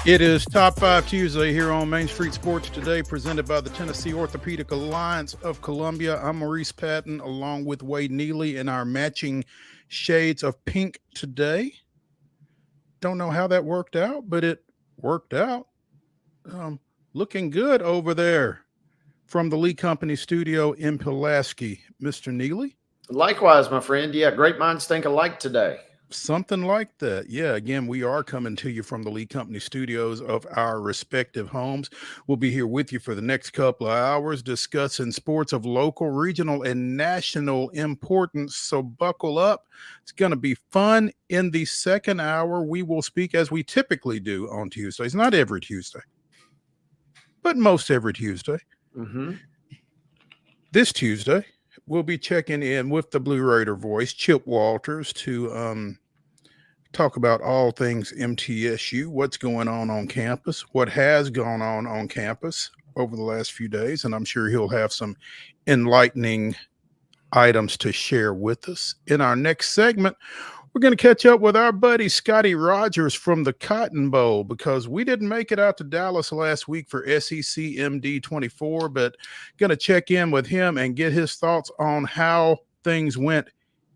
It is Top 5 Tuesday here on Main Street Sports Today, presented by the Tennessee Orthopedic Alliance of Columbia. I'm Maurice Patton, along with Wade Neely, in our matching shades of pink today. Don't know how that worked out, but it worked out. Looking good over there from the Lee Company studio in Pulaski, Mr. Neely. Likewise, my friend. Yeah, great minds think alike today. Something like that. Yeah, again, we are coming to you from the Lee Company studios of our respective homes. We'll be here with you for the next couple of hours discussing sports of local, regional, and national importance. So buckle up. It's going to be fun. In the second hour, we will speak as we typically do on Tuesdays. Not every Tuesday, but most every Tuesday. Mm-hmm. This Tuesday, we'll be checking in with the Blue Raider voice, Chip Walters, to talk about all things MTSU, what's going on campus, what has gone on campus over the last few days, and I'm sure he'll have some enlightening items to share with us. In our next segment, we're going to catch up with our buddy Scottie RODGERS from the Cotton Bowl, because we didn't make it out to Dallas last week for SEC MD 24, but going to check in with him and get his thoughts on how things went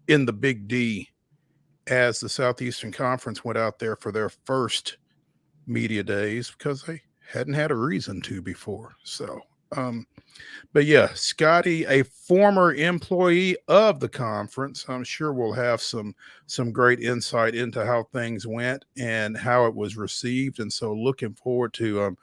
in the Big D as the Southeastern Conference went out there for their first media days, because they hadn't had a reason to before. So, but yeah, Scottie, a former employee of the conference, I'm sure we'll have some great insight into how things went and how it was received. And so looking forward to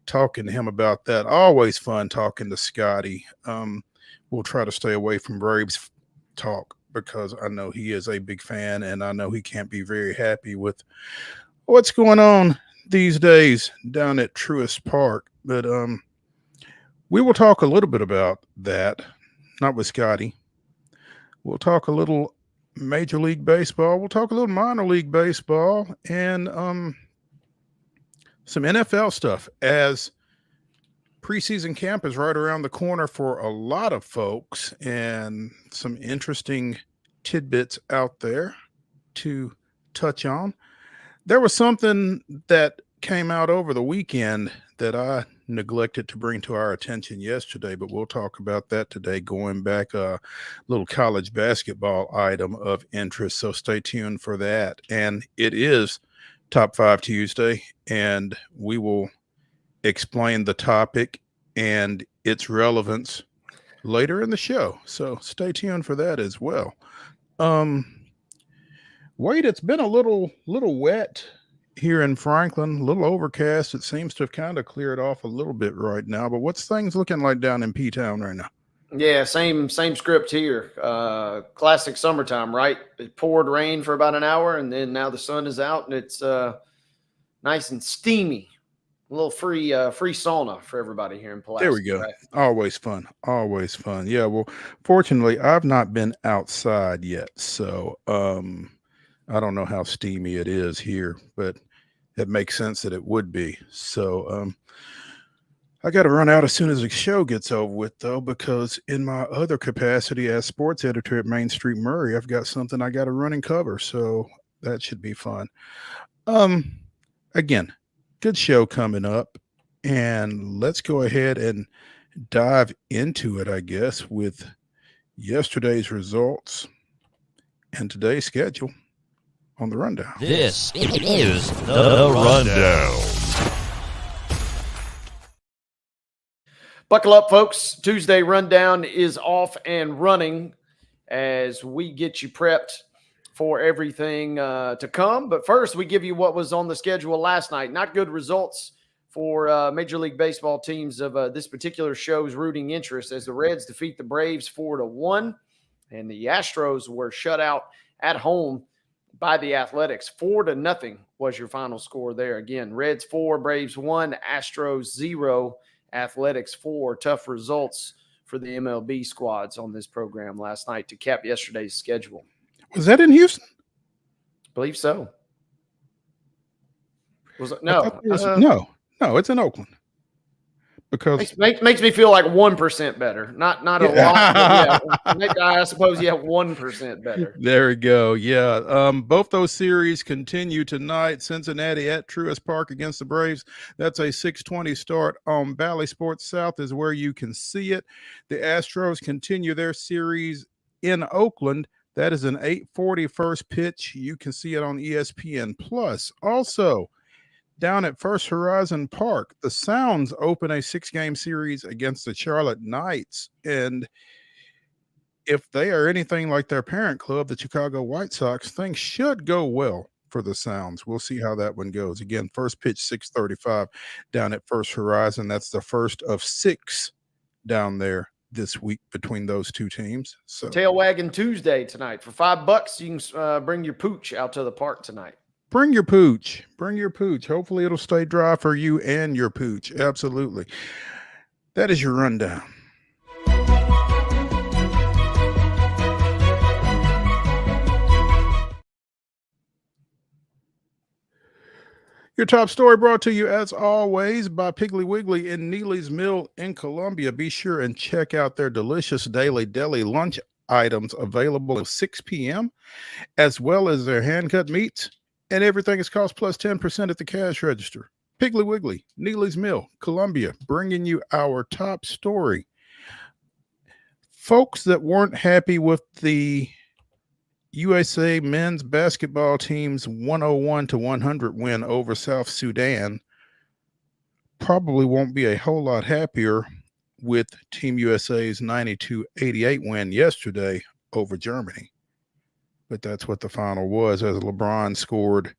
talking to him about that. Always fun talking to Scottie. We'll try to stay away from Braves talk, because I know he is a big fan, and I know he can't be very happy with what's going on these days down at Truist Park. But we will talk a little bit about that, not with Scottie. We'll talk a little Major League Baseball. We'll talk a little minor league baseball, and some NFL stuff, as preseason camp is right around the corner for a lot of folks, and some interesting tidbits out there to touch on. There was something that came out over the weekend that I neglected to bring to our attention yesterday, but we'll talk about that today, going back a little college basketball item of interest. So stay tuned for that. And it is Top 5 Tuesday, and we will explain the topic and its relevance later in the show. So stay tuned for that as well. Wade, it's been a little wet here in Franklin, a little overcast. It seems to have kind of cleared off a little bit right now, but what's things looking like down in P-Town right now? Yeah, same script here. Classic summertime, right? It poured rain for about an hour, and then now the sun is out, and it's nice and steamy. A little free sauna for everybody here in Pulaski. There we go. Right? Always fun. Always fun. Yeah, well, fortunately, I've not been outside yet, so I don't know how steamy it is here, but it makes sense that it would be. So I got to run out as soon as the show gets over with, though, because in my other capacity as sports editor at Main Street Murray, I've got something I got to run and cover, so that should be fun. Again, good show coming up, and let's go ahead and dive into it, I guess, with yesterday's results and today's schedule on the rundown. This is the rundown. Buckle up, folks. Tuesday rundown is off and running as we get you prepped for everything to come. But first, we give you what was on the schedule last night. Not good results for Major League Baseball teams of this particular show's rooting interest, as the Reds defeat the Braves 4-1, and the Astros were shut out at home by the Athletics. 4-0 was your final score there. Again, Reds 4, Braves 1, Astros 0, Athletics 4. Tough results for the MLB squads on this program last night to cap yesterday's schedule. Was that in Houston? I believe so. Was it? No, it's in Oakland. because Makes me feel like 1% better. Not a lot, but yeah, I suppose 1% better. There we go. Yeah. Both those series continue tonight. Cincinnati at Truist Park against the Braves. That's a 6:20 start on Valley Sports South is where you can see it. The Astros continue their series in Oakland. That is an 8:40 first pitch. You can see it on ESPN Plus. Also, down at First Horizon Park, the Sounds open a 6-game series against the Charlotte Knights. And if they are anything like their parent club, the Chicago White Sox, things should go well for the Sounds. We'll see how that one goes. Again, first pitch 6:35 down at First Horizon. That's the first of 6 down there this week between those two teams. So Tail Wagging Tuesday tonight. For $5, you can bring your pooch out to the park tonight. bring your pooch. Bring your pooch. Hopefully it'll stay dry for you and your pooch. Absolutely. That is your rundown. Your top story brought to you, as always, by Piggly Wiggly in Neely's Mill in Columbia. Be sure and check out their delicious daily deli lunch items available at 6 p.m., as well as their hand-cut meats, and everything is cost plus 10% at the cash register. Piggly Wiggly, Neely's Mill, Columbia, bringing you our top story. Folks that weren't happy with the USA men's basketball team's 101-100 win over South Sudan probably won't be a whole lot happier with Team USA's 92-88 win yesterday over Germany. But that's what the final was, as LeBron scored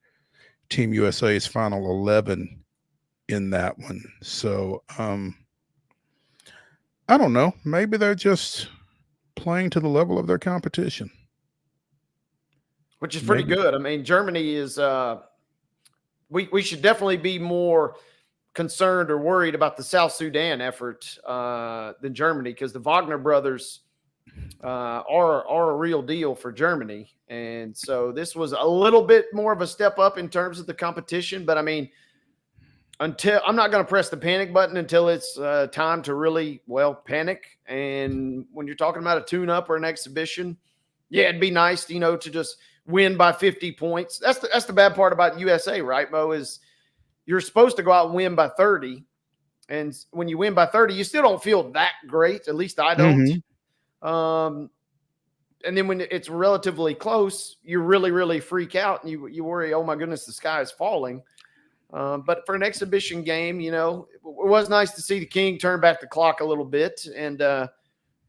Team USA's final 11 in that one. So I don't know. Maybe they're just playing to the level of their competition, which is pretty good. I mean, Germany is we should definitely be more concerned or worried about the South Sudan effort than Germany, because the Wagner brothers are a real deal for Germany. And so this was a little bit more of a step up in terms of the competition. But I mean, until I'm not going to press the panic button until it's time to really, panic. And when you're talking about a tune-up or an exhibition, yeah, it'd be nice, to just win by 50 points. That's the bad part about USA, right, Mo, is you're supposed to go out and win by 30. And when you win by 30, you still don't feel that great. At least I don't. Mm-hmm. And then when it's relatively close, you really, really freak out and you worry, oh my goodness, the sky is falling. But for an exhibition game, it was nice to see the King turn back the clock a little bit and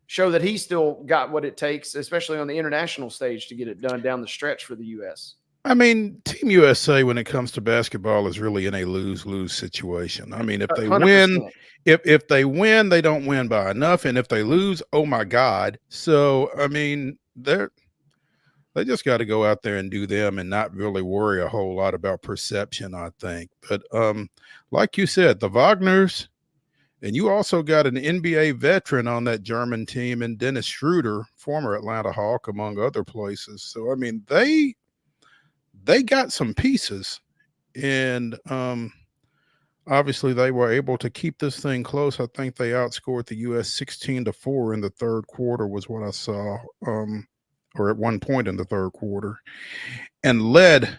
show that he still got what it takes, especially on the international stage, to get it done down the stretch for the U.S. I mean, Team USA, when it comes to basketball, is really in a lose-lose situation. I mean, if they 100%. Win, if they win, they don't win by enough, and if they lose, oh my God! So I mean, they just got to go out there and do them, and not really worry a whole lot about perception, I think. But like you said, the Wagners, and you also got an NBA veteran on that German team, and Dennis Schroeder, former Atlanta Hawk, among other places. So I mean, they got some pieces, and obviously they were able to keep this thing close. I think they outscored the U.S. 16-4 in the third quarter was what I saw, or at one point in the third quarter, and led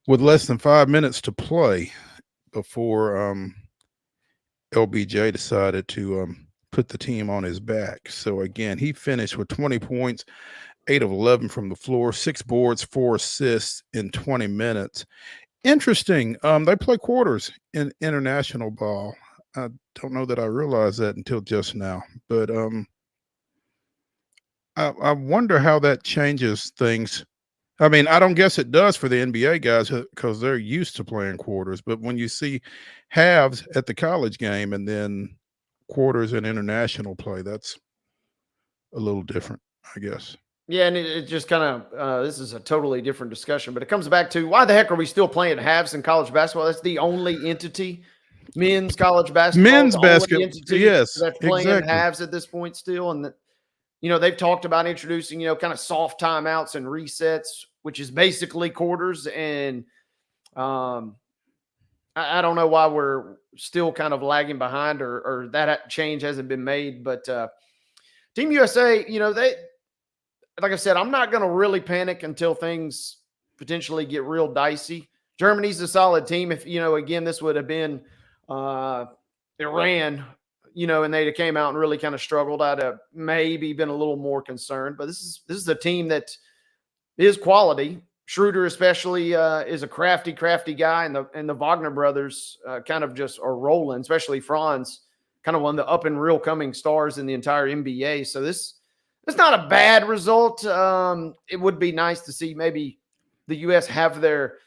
with less than 5 minutes to play before LBJ decided to put the team on his back. So again, he finished with 20 points, 8 of 11 from the floor, 6 boards, 4 assists in 20 minutes. Interesting. They play quarters in international ball. I don't know that I realized that until just now, but I wonder how that changes things. I mean, I don't guess it does for the NBA guys because they're used to playing quarters, but when you see halves at the college game and then quarters in international play, that's a little different, I guess. Yeah, and it just kind of this is a totally different discussion, but it comes back to why the heck are we still playing halves in college basketball? That's the only entity, men's college basketball. Men's basketball, yes, that's playing halves at this point still. And, they've talked about introducing, kind of soft timeouts and resets, which is basically quarters. And I don't know why we're still kind of lagging behind, or that change hasn't been made. But Team USA, like I said, I'm not going to really panic until things potentially get real dicey. Germany's a solid team. If, again, this would have been Iran, and they came out and really kind of struggled, I'd have maybe been a little more concerned. But this is a team that is quality. Schroeder especially is a crafty guy, and the Wagner brothers kind of just are rolling, especially Franz, kind of one of the up and real coming stars in the entire NBA. So it's not a bad result. It would be nice to see maybe the U.S. have their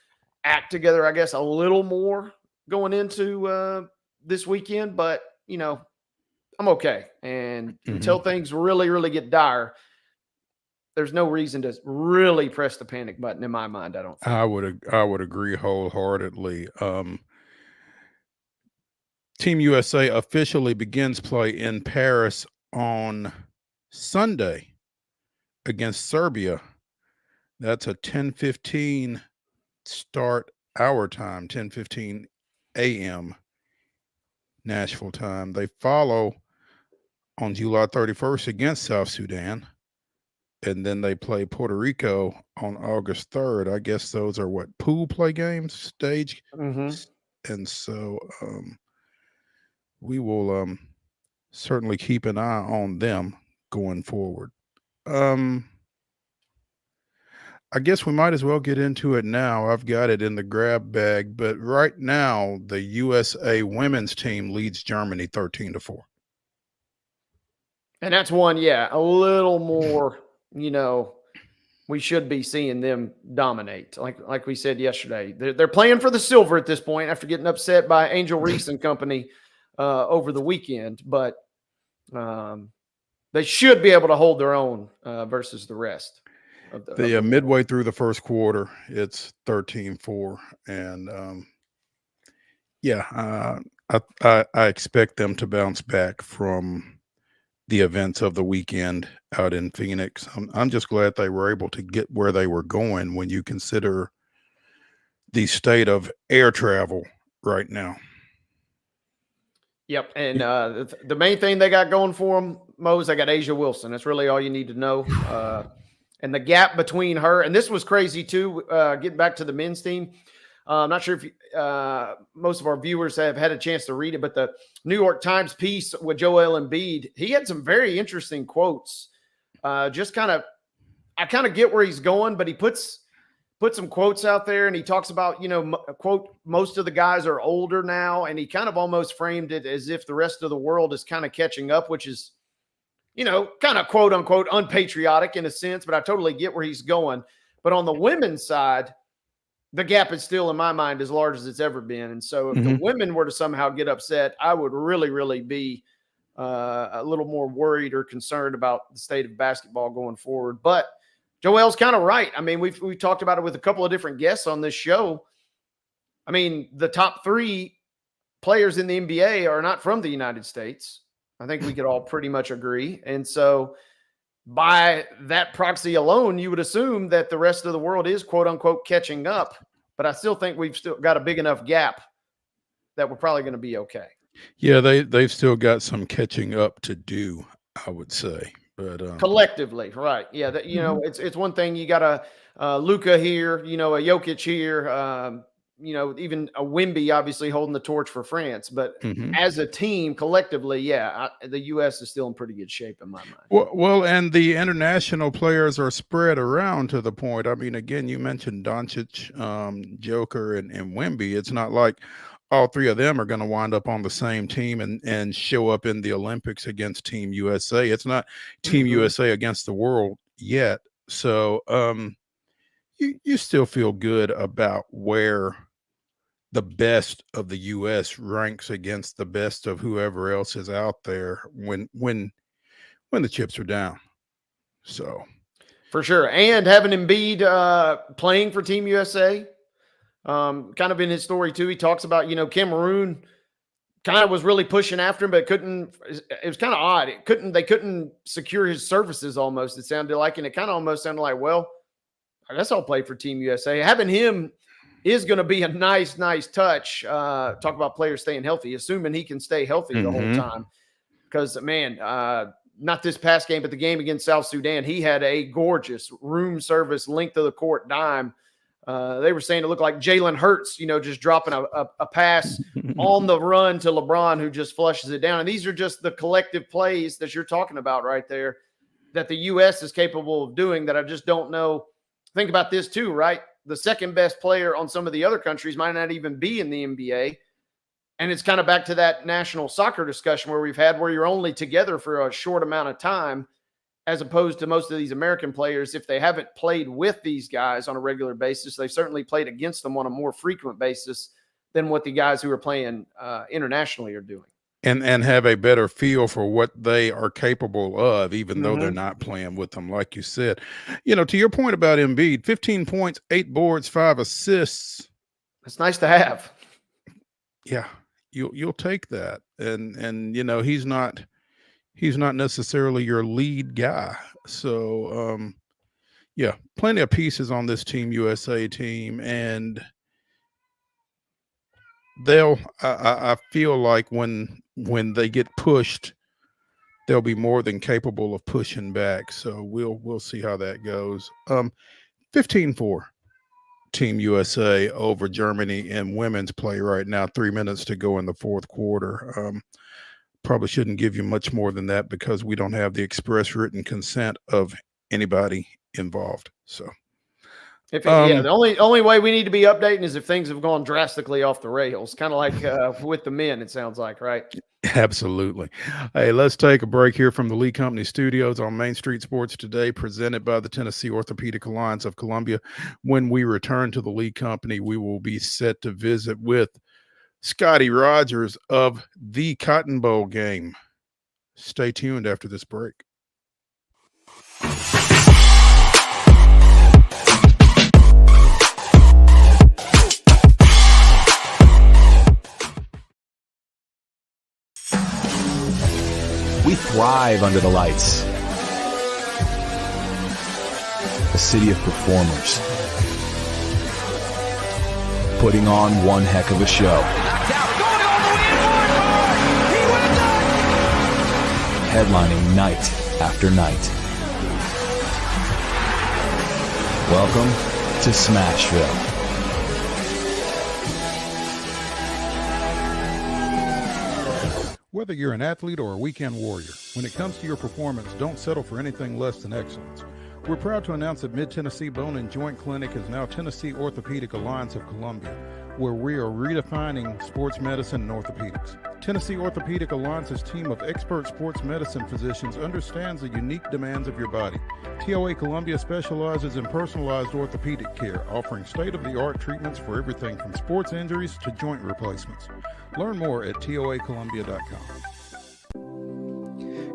act together, I guess, a little more going into this weekend. But, I'm okay. And until things really, really get dire, there's no reason to really press the panic button in my mind, I don't think. I would agree wholeheartedly. Team USA officially begins play in Paris on Sunday against Serbia. That's a 10:15 start our time, 10:15 a.m. Nashville time. They follow on July 31st against South Sudan, and then they play Puerto Rico on August 3rd. I guess those are what, pool play games, stage? And so we will certainly keep an eye on them going forward. I guess we might as well get into it now. I've got it in the grab bag, but right now the USA women's team leads Germany 13-4. And that's one, a little more, we should be seeing them dominate. Like we said yesterday, they're playing for the silver at this point after getting upset by Angel Reese and company over the weekend, but they should be able to hold their own versus the rest. Midway through the first quarter, it's 13-4, and I expect them to bounce back from the events of the weekend out in Phoenix. I'm just glad they were able to get where they were going when you consider the state of air travel right now. Yep, and the main thing they got going for them, Mo, is they got Asia Wilson. That's really all you need to know. And the gap between her, and this was crazy too, getting back to the men's team. I'm not sure if most of our viewers have had a chance to read it, but the New York Times piece with Joel Embiid, he had some very interesting quotes. I kind of get where he's going, but he puts some quotes out there, and he talks about, quote, most of the guys are older now, and he kind of almost framed it as if the rest of the world is kind of catching up, which is, kind of quote unquote unpatriotic in a sense, but I totally get where he's going. But on the women's side, the gap is still, in my mind, as large as it's ever been. And so if the women were to somehow get upset, I would really, really be a little more worried or concerned about the state of basketball going forward. But Joel's kind of right. I mean, we've talked about it with a couple of different guests on this show. I mean, the top three players in the NBA are not from the United States. I think we could all pretty much agree. And so by that proxy alone, you would assume that the rest of the world is, quote unquote, catching up. But I still think we've still got a big enough gap that we're probably going to be okay. Yeah, they've still got some catching up to do, I would say. But collectively, right? Yeah, it's one thing, you got a Luka here, a Jokic here, even a Wemby obviously holding the torch for France. But as a team, collectively, the U.S. is still in pretty good shape in my mind. Well, and the international players are spread around to the point. I mean, again, you mentioned Doncic, Joker, and Wemby. It's not like all three of them are going to wind up on the same team and show up in the Olympics against Team USA. It's not Team USA against the world yet. So you still feel good about where the best of the U.S. ranks against the best of whoever else is out there when the chips are down. So for sure. And having Embiid playing for Team USA, kind of in his story too, he talks about, Cameroon kind of was really pushing after him, but it was kind of odd. They couldn't secure his services almost, it sounded like, and it kind of almost sounded like, well, I guess I'll play for Team USA. Having him is going to be a nice touch. Talk about players staying healthy, assuming he can stay healthy the whole time. Because, man, not this past game, but the game against South Sudan, he had a gorgeous room service, length of the court dime. They were saying it looked like Jalen Hurts, just dropping a pass on the run to LeBron, who just flushes it down. And these are just the collective plays that you're talking about right there that the U.S. is capable of doing that I just don't know. Think about this too, right? The second best player on some of the other countries might not even be in the NBA. And it's kind of back to that national soccer discussion where you're only together for a short amount of time, as opposed to most of these American players. If they haven't played with these guys on a regular basis, they've certainly played against them on a more frequent basis than what the guys who are playing internationally are doing. And have a better feel for what they are capable of, even though they're not playing with them, like you said. To your point about Embiid, 15 points, 8 boards, 5 assists. It's nice to have. Yeah, you'll take that. And he's not necessarily your lead guy. So yeah, plenty of pieces on this Team USA team, and I feel like when they get pushed, they'll be more than capable of pushing back. So we'll see how that goes. 15-4 Team USA over Germany in women's play right now. 3 minutes to go in the fourth quarter. Probably shouldn't give you much more than that because we don't have the express written consent of anybody involved. So the only way we need to be updating is if things have gone drastically off the rails, kind of like with the men, it sounds like, right? Absolutely. Hey, let's take a break here from the Lee Company Studios on Main Street Sports Today, presented by the Tennessee Orthopedic Alliance of Columbia. When we return to the Lee Company, we will be set to visit with Scottie RODGERS of the Cotton Bowl game. Stay tuned after this break. We thrive under the lights. A city of performers, putting on one heck of a show. Headlining night after night. Welcome to Smashville. Whether you're an athlete or a weekend warrior, when it comes to your performance, don't settle for anything less than excellence. We're proud to announce that Mid-Tennessee Bone and Joint Clinic is now Tennessee Orthopedic Alliance of Columbia, where we are redefining sports medicine and orthopedics. Tennessee Orthopedic Alliance's team of expert sports medicine physicians understands the unique demands of your body. TOA Columbia specializes in personalized orthopedic care, offering state-of-the-art treatments for everything from sports injuries to joint replacements. Learn more at toacolumbia.com.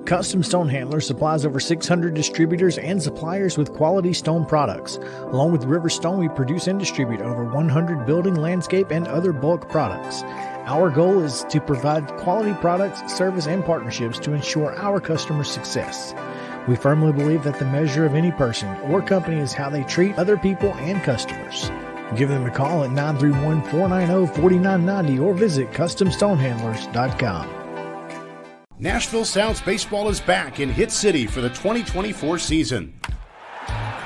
Custom Stone Handler supplies over 600 distributors and suppliers with quality stone products. Along with River Stone, we produce and distribute over 100 building, landscape, and other bulk products. Our goal is to provide quality products, service, and partnerships to ensure our customers' success. We firmly believe that the measure of any person or company is how they treat other people and customers. Give them a call at 931-490-4990 or visit CustomStonehandlers.com. Nashville Sounds Baseball is back in Hit City for the 2024 season.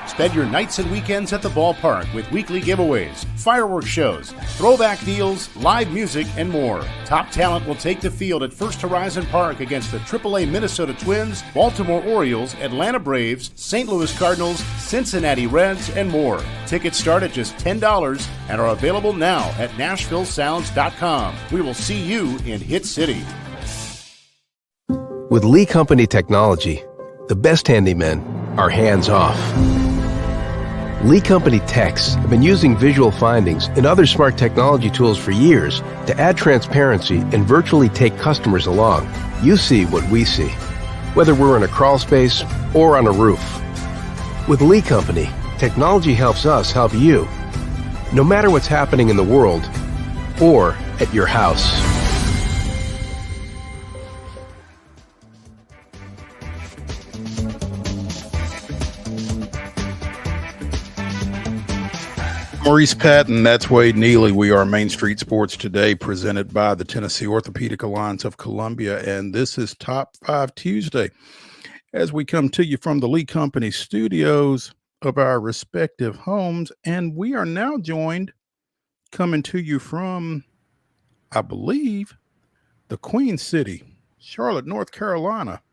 Spend your nights and weekends at the ballpark with weekly giveaways, fireworks shows, throwback deals, live music, and more. Top talent will take the field at First Horizon Park against the AAA Minnesota Twins, Baltimore Orioles, Atlanta Braves, St. Louis Cardinals, Cincinnati Reds, and more. Tickets start at just $10 and are available now at NashvilleSounds.com. We will see you in Hit City. With Lee Company technology, the best handymen are hands-off. Lee Company techs have been using visual findings and other smart technology tools for years to add transparency and virtually take customers along. You see what we see, whether we're in a crawl space or on a roof. With Lee Company, technology helps us help you, no matter what's happening in the world or at your house. Maurice Patton, that's Wade Neely. We are Main Street Sports Today, presented by the Tennessee Orthopedic Alliance of Columbia, and this is Top 5 Tuesday, as we come to you from the Lee Company studios of our respective homes, and we are now joined, coming to you from, I believe, the Queen City, Charlotte, North Carolina.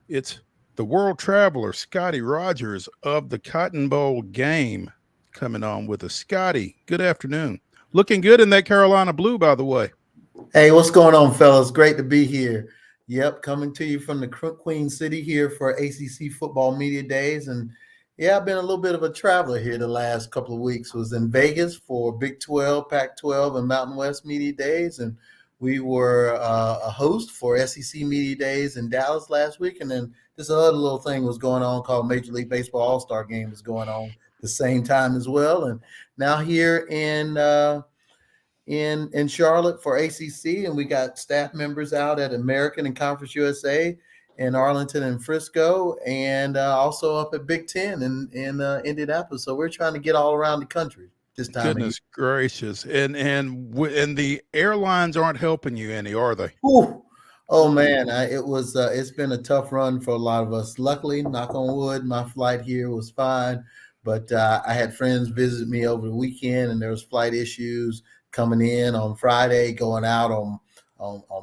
It's the world traveler, Scottie Rogers of the Cotton Bowl game, coming on with us. Scottie, good afternoon. Looking good in that Carolina blue, by the way. Hey, what's going on, fellas? Great to be here. Yep, coming to you from the Queen City here for ACC Football Media Days. And yeah, I've been a little bit of a traveler here the last couple of weeks. Was in Vegas for Big 12, Pac-12, and Mountain West Media Days. And we were a host for SEC Media Days in Dallas last week. And then this other little thing was going on called Major League Baseball All-Star Game was going on the same time as well. And now here in Charlotte for ACC, and we got staff members out at American and Conference USA in Arlington and Frisco, and also up at Big Ten in Indianapolis. So we're trying to get all around the country this time. Goodness gracious. And the airlines aren't helping you any, are they? Ooh. Oh man, it's been a tough run for a lot of us. Luckily, knock on wood, my flight here was fine. But I had friends visit me over the weekend, and there was flight issues coming in on Friday, going out on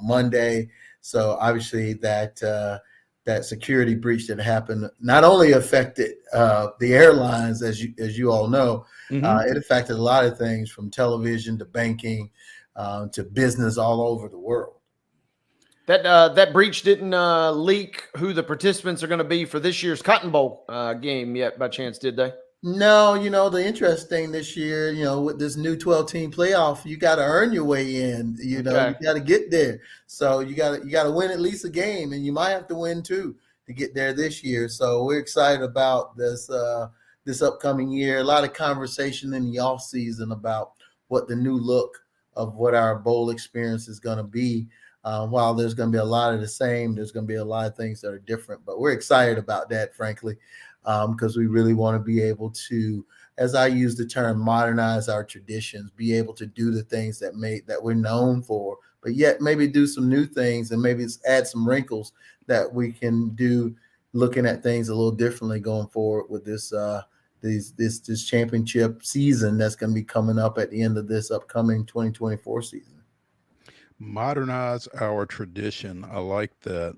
Monday. So obviously that security breach that happened not only affected the airlines, as you all know, it affected a lot of things from television to banking to business all over the world. That breach didn't leak who the participants are going to be for this year's Cotton Bowl game yet, by chance, did they? No, the interesting thing this year, with this new 12-team playoff, you got to earn your way in. You got to get there. So you got to win at least a game, and you might have to win two to get there this year. So we're excited about this upcoming year. A lot of conversation in the off season about what the new look of what our bowl experience is going to be. While there's going to be a lot of the same, there's going to be a lot of things that are different. But we're excited about that, frankly. Because we really want to be able to, as I use the term, modernize our traditions, be able to do the things that we're known for, but yet maybe do some new things and maybe add some wrinkles that we can do, looking at things a little differently going forward with this championship season that's going to be coming up at the end of this upcoming 2024 season. Modernize our tradition. I like that.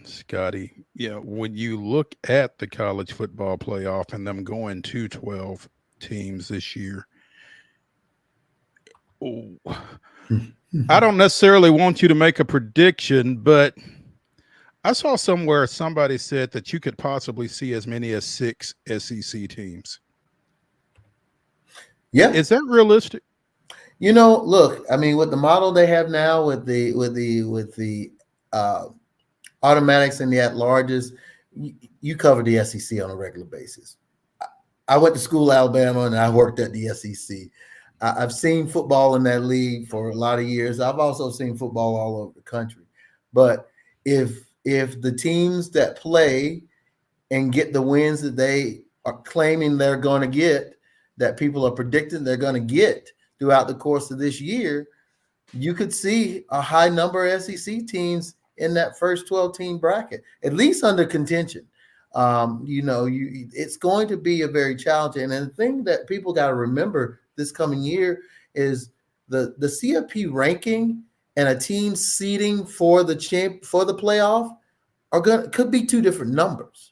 Scottie, when you look at the college football playoff and them going to 12 teams this year, I don't necessarily want you to make a prediction, but I saw somewhere somebody said that you could possibly see as many as 6 SEC teams. Yeah. Is that realistic? Look, I mean, with the model they have now with the automatics and the at-larges, you cover the SEC on a regular basis. I went to school in Alabama, and I worked at the SEC. I've seen football in that league for a lot of years. I've also seen football all over the country. But if the teams that play and get the wins that they are claiming they're going to get, that people are predicting they're going to get throughout the course of this year, you could see a high number of SEC teams in that first 12-team bracket, at least under contention. It's going to be a very challenging. And the thing that people got to remember this coming year is the CFP ranking and a team seeding for the playoff could be two different numbers.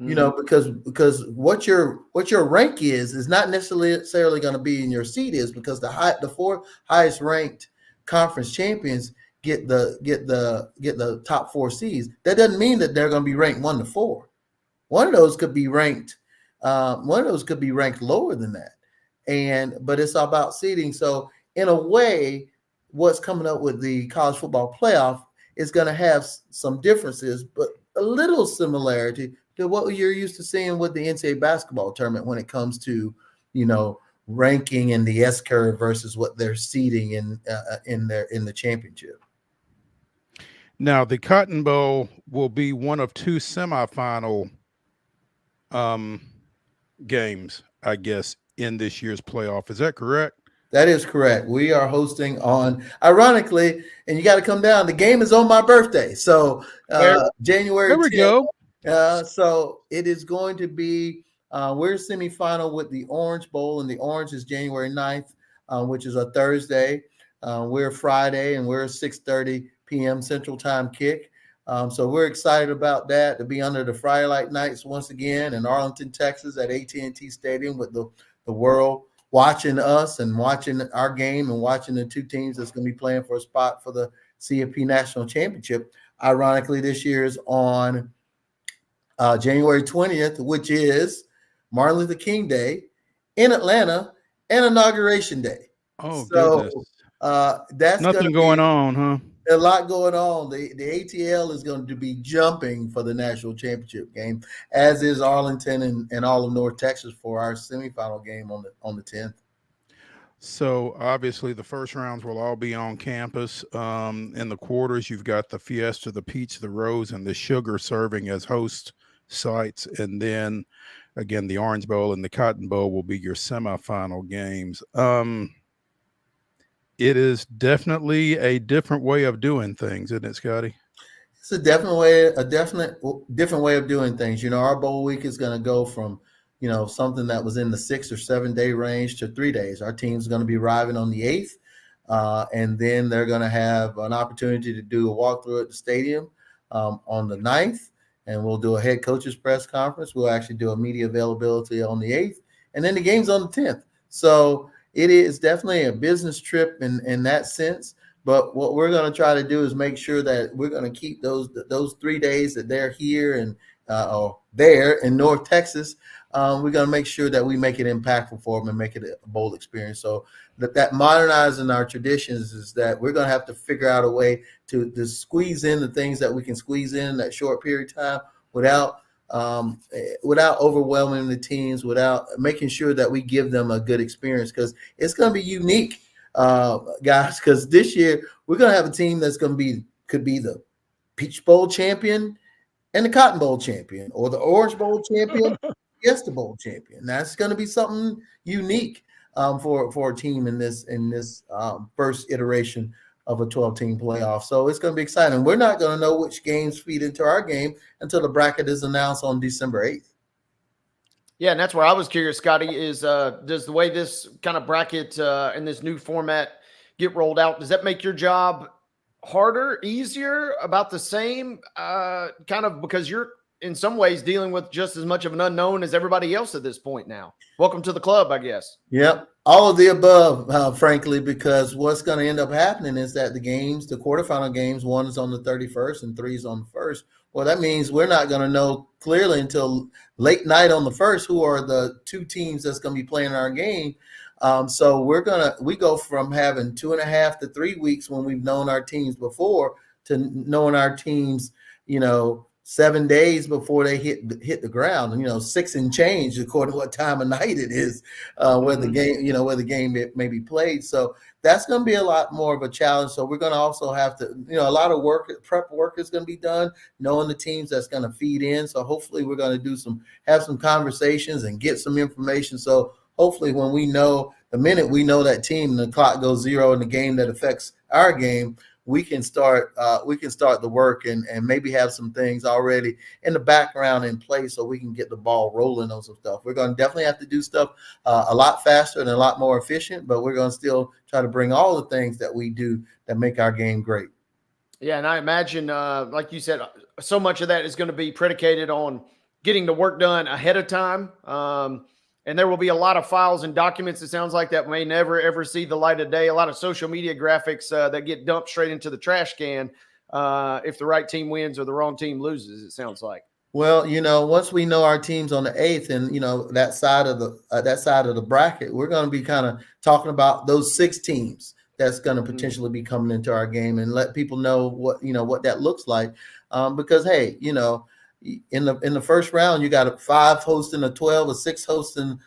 Because what your rank is not necessarily going to be in your seed is, because the 4 highest ranked conference champions get the top 4 seeds. That doesn't mean that they're going to be ranked 1 to 4. One of those could be ranked lower than that. But it's about seeding. So in a way, what's coming up with the college football playoff is going to have some differences, but a little similarity to what you're used to seeing with the NCAA basketball tournament when it comes to, ranking in the S curve versus what they're seeding in the championship. Now, the Cotton Bowl will be one of 2 semifinal games, I guess, in this year's playoff. Is that correct? That is correct. We are hosting on, ironically, and you got to come down. The game is on my birthday, so January 10th. There we go. So it is going to be. We're semifinal with the Orange Bowl, and the Orange is January 9th, which is a Thursday. We're Friday, and we're 6:30 p.m. Central Time kick. So we're excited about that, to be under the Firelight Nights once again in Arlington, Texas, at AT&T Stadium with the world watching us and watching our game and watching the two teams that's going to be playing for a spot for the CFP National Championship. Ironically, this year is on January 20th, which is Martin Luther King Day in Atlanta and Inauguration Day. Oh, so goodness. That's nothing going on, huh? A lot going on. The ATL is going to be jumping for the national championship game, as is Arlington and all of North Texas for our semifinal game on the 10th. So obviously the first rounds will all be on campus. In the quarters, you've got the Fiesta, the Peach, the Rose, and the Sugar serving as host sites. And then again, the Orange Bowl and the Cotton Bowl will be your semifinal games. It is definitely a different way of doing things, isn't it, Scotty? It's a different way of doing things. Our bowl week is going to go from, something that was in the 6 or 7 day range to 3 days. Our team's going to be arriving on the 8th, and then they're going to have an opportunity to do a walkthrough at the stadium on the 9th, and we'll do a head coach's press conference. We'll actually do a media availability on the 8th, and then the game's on the 10th. So it is definitely a business trip in that sense. But what we're going to try to do is make sure that we're going to keep those 3 days that they're here and or there in North Texas. We're going to make sure that we make it impactful for them and make it a bowl experience. So that modernizing our traditions is that we're going to have to figure out a way to squeeze in the things that we can squeeze in that short period of time without overwhelming the teams, without making sure that we give them a good experience, because it's going to be unique, guys, because this year we're going to have a team that's could be the Peach Bowl champion and the Cotton Bowl champion, or the Orange Bowl champion, Fiesta Bowl champion. That's going to be something unique for a team in this first iteration of a 12-team playoff. So it's going to be exciting. We're not going to know which games feed into our game until the bracket is announced on December 8th. Yeah, and that's where I was curious, Scotty, is does the way this kind of bracket and this new format get rolled out, does that make your job harder, easier, about the same, kind of, because you're in some ways dealing with just as much of an unknown as everybody else at this point now? Welcome to the club, I guess. Yep. All of the above, frankly, because what's going to end up happening is that the quarterfinal games, one is on the 31st and 3 is on the 1st. Well, that means we're not going to know clearly until late night on the 1st who are the two teams that's going to be playing our game. So we go from having 2.5 to 3 weeks when we've known our teams before to knowing our teams, 7 days before they hit the ground, 6 and change according to what time of night it is, where the game may be played. So that's going to be a lot more of a challenge. So we're going to also have to, a lot of prep work is going to be done, knowing the teams that's going to feed in. So hopefully we're going to have some conversations and get some information. So hopefully the minute we know that team and the clock goes zero in the game that affects our game, we can start the work and maybe have some things already in the background in place so we can get the ball rolling on some stuff. We're going to definitely have to do stuff a lot faster and a lot more efficient, but we're going to still try to bring all the things that we do that make our game great. Yeah, and I imagine, like you said, so much of that is going to be predicated on getting the work done ahead of time. And there will be a lot of files and documents, it sounds like, that may never, ever see the light of day. A lot of social media graphics that get dumped straight into the trash can if the right team wins or the wrong team loses, it sounds like. Well, once we know our teams on the 8th and, that side of the bracket, we're going to be kind of talking about those 6 teams that's going to potentially be coming into our game and let people know what that looks like. Because, hey, in the first round, you got a 5 hosting a 12, a 6 hosting,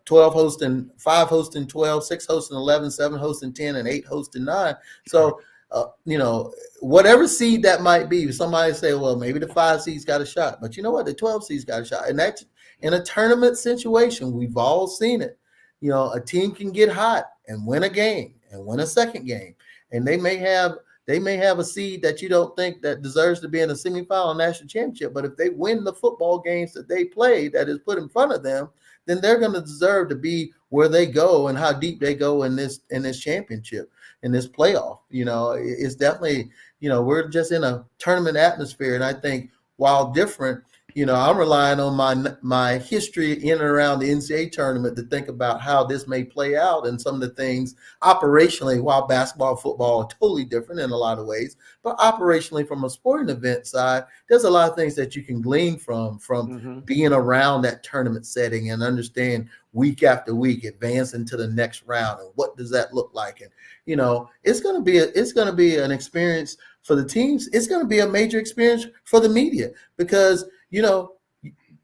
12 hosting, 5 hosting 12, 6 hosting 11, 7 hosting 10, and 8 hosting 9. So whatever seed that might be. Somebody say, well, maybe the 5 seeds got a shot, but you know what? The 12 seeds got a shot. And that's in a tournament situation. We've all seen it. A team can get hot and win a game and win a second game. And they may have a seed that you don't think that deserves to be in a semifinal national championship. But if they win the football games that they play that is put in front of them, then they're going to deserve to be where they go and how deep they go in this championship, in this playoff. It's definitely, we're just in a tournament atmosphere. And I think while different, I'm relying on my history in and around the NCAA tournament to think about how this may play out and some of the things operationally. While basketball and football are totally different in a lot of ways, but operationally from a sporting event side, there's a lot of things that you can glean from being around that tournament setting and understand week after week, advancing to the next round, and what does that look like? And it's going to be an experience for the teams. It's going to be a major experience for the media because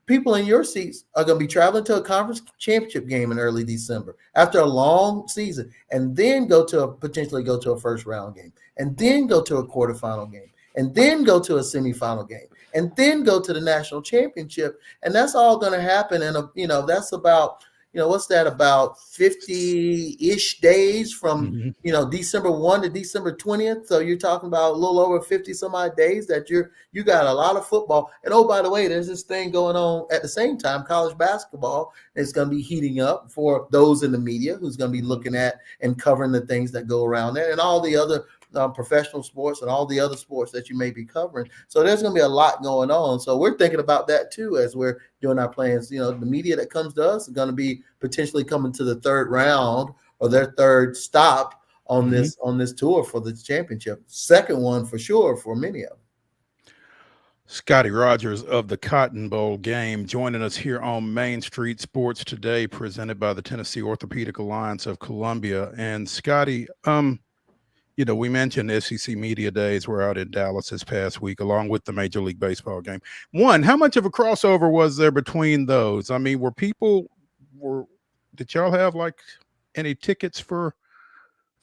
people in your seats are going to be traveling to a conference championship game in early December after a long season, and then potentially go to a first round game, and then go to a quarterfinal game, and then go to a semifinal game, and then go to the national championship. And that's all going to happen. And, that's about, what's that, about 50-ish days from, December 1 to December 20th. So you're talking about a little over 50 some odd days that you got a lot of football. And oh, by the way, there's this thing going on at the same time. College basketball is going to be heating up for those in the media who's going to be looking at and covering the things that go around there, and all the other professional sports and all the other sports that you may be covering. So there's going to be a lot going on. So we're thinking about that too as we're doing our plans. The media that comes to us is going to be potentially coming to the third round or their third stop on this tour for the championship. Second one for sure for many of them. Scottie Rogers of the Cotton Bowl game joining us here on Main Street Sports Today, presented by the Tennessee Orthopedic Alliance of Columbia. And Scottie, we mentioned SEC Media Days were out in Dallas this past week, along with the Major League Baseball game. One, how much of a crossover was there between those? I mean, did y'all have like any tickets for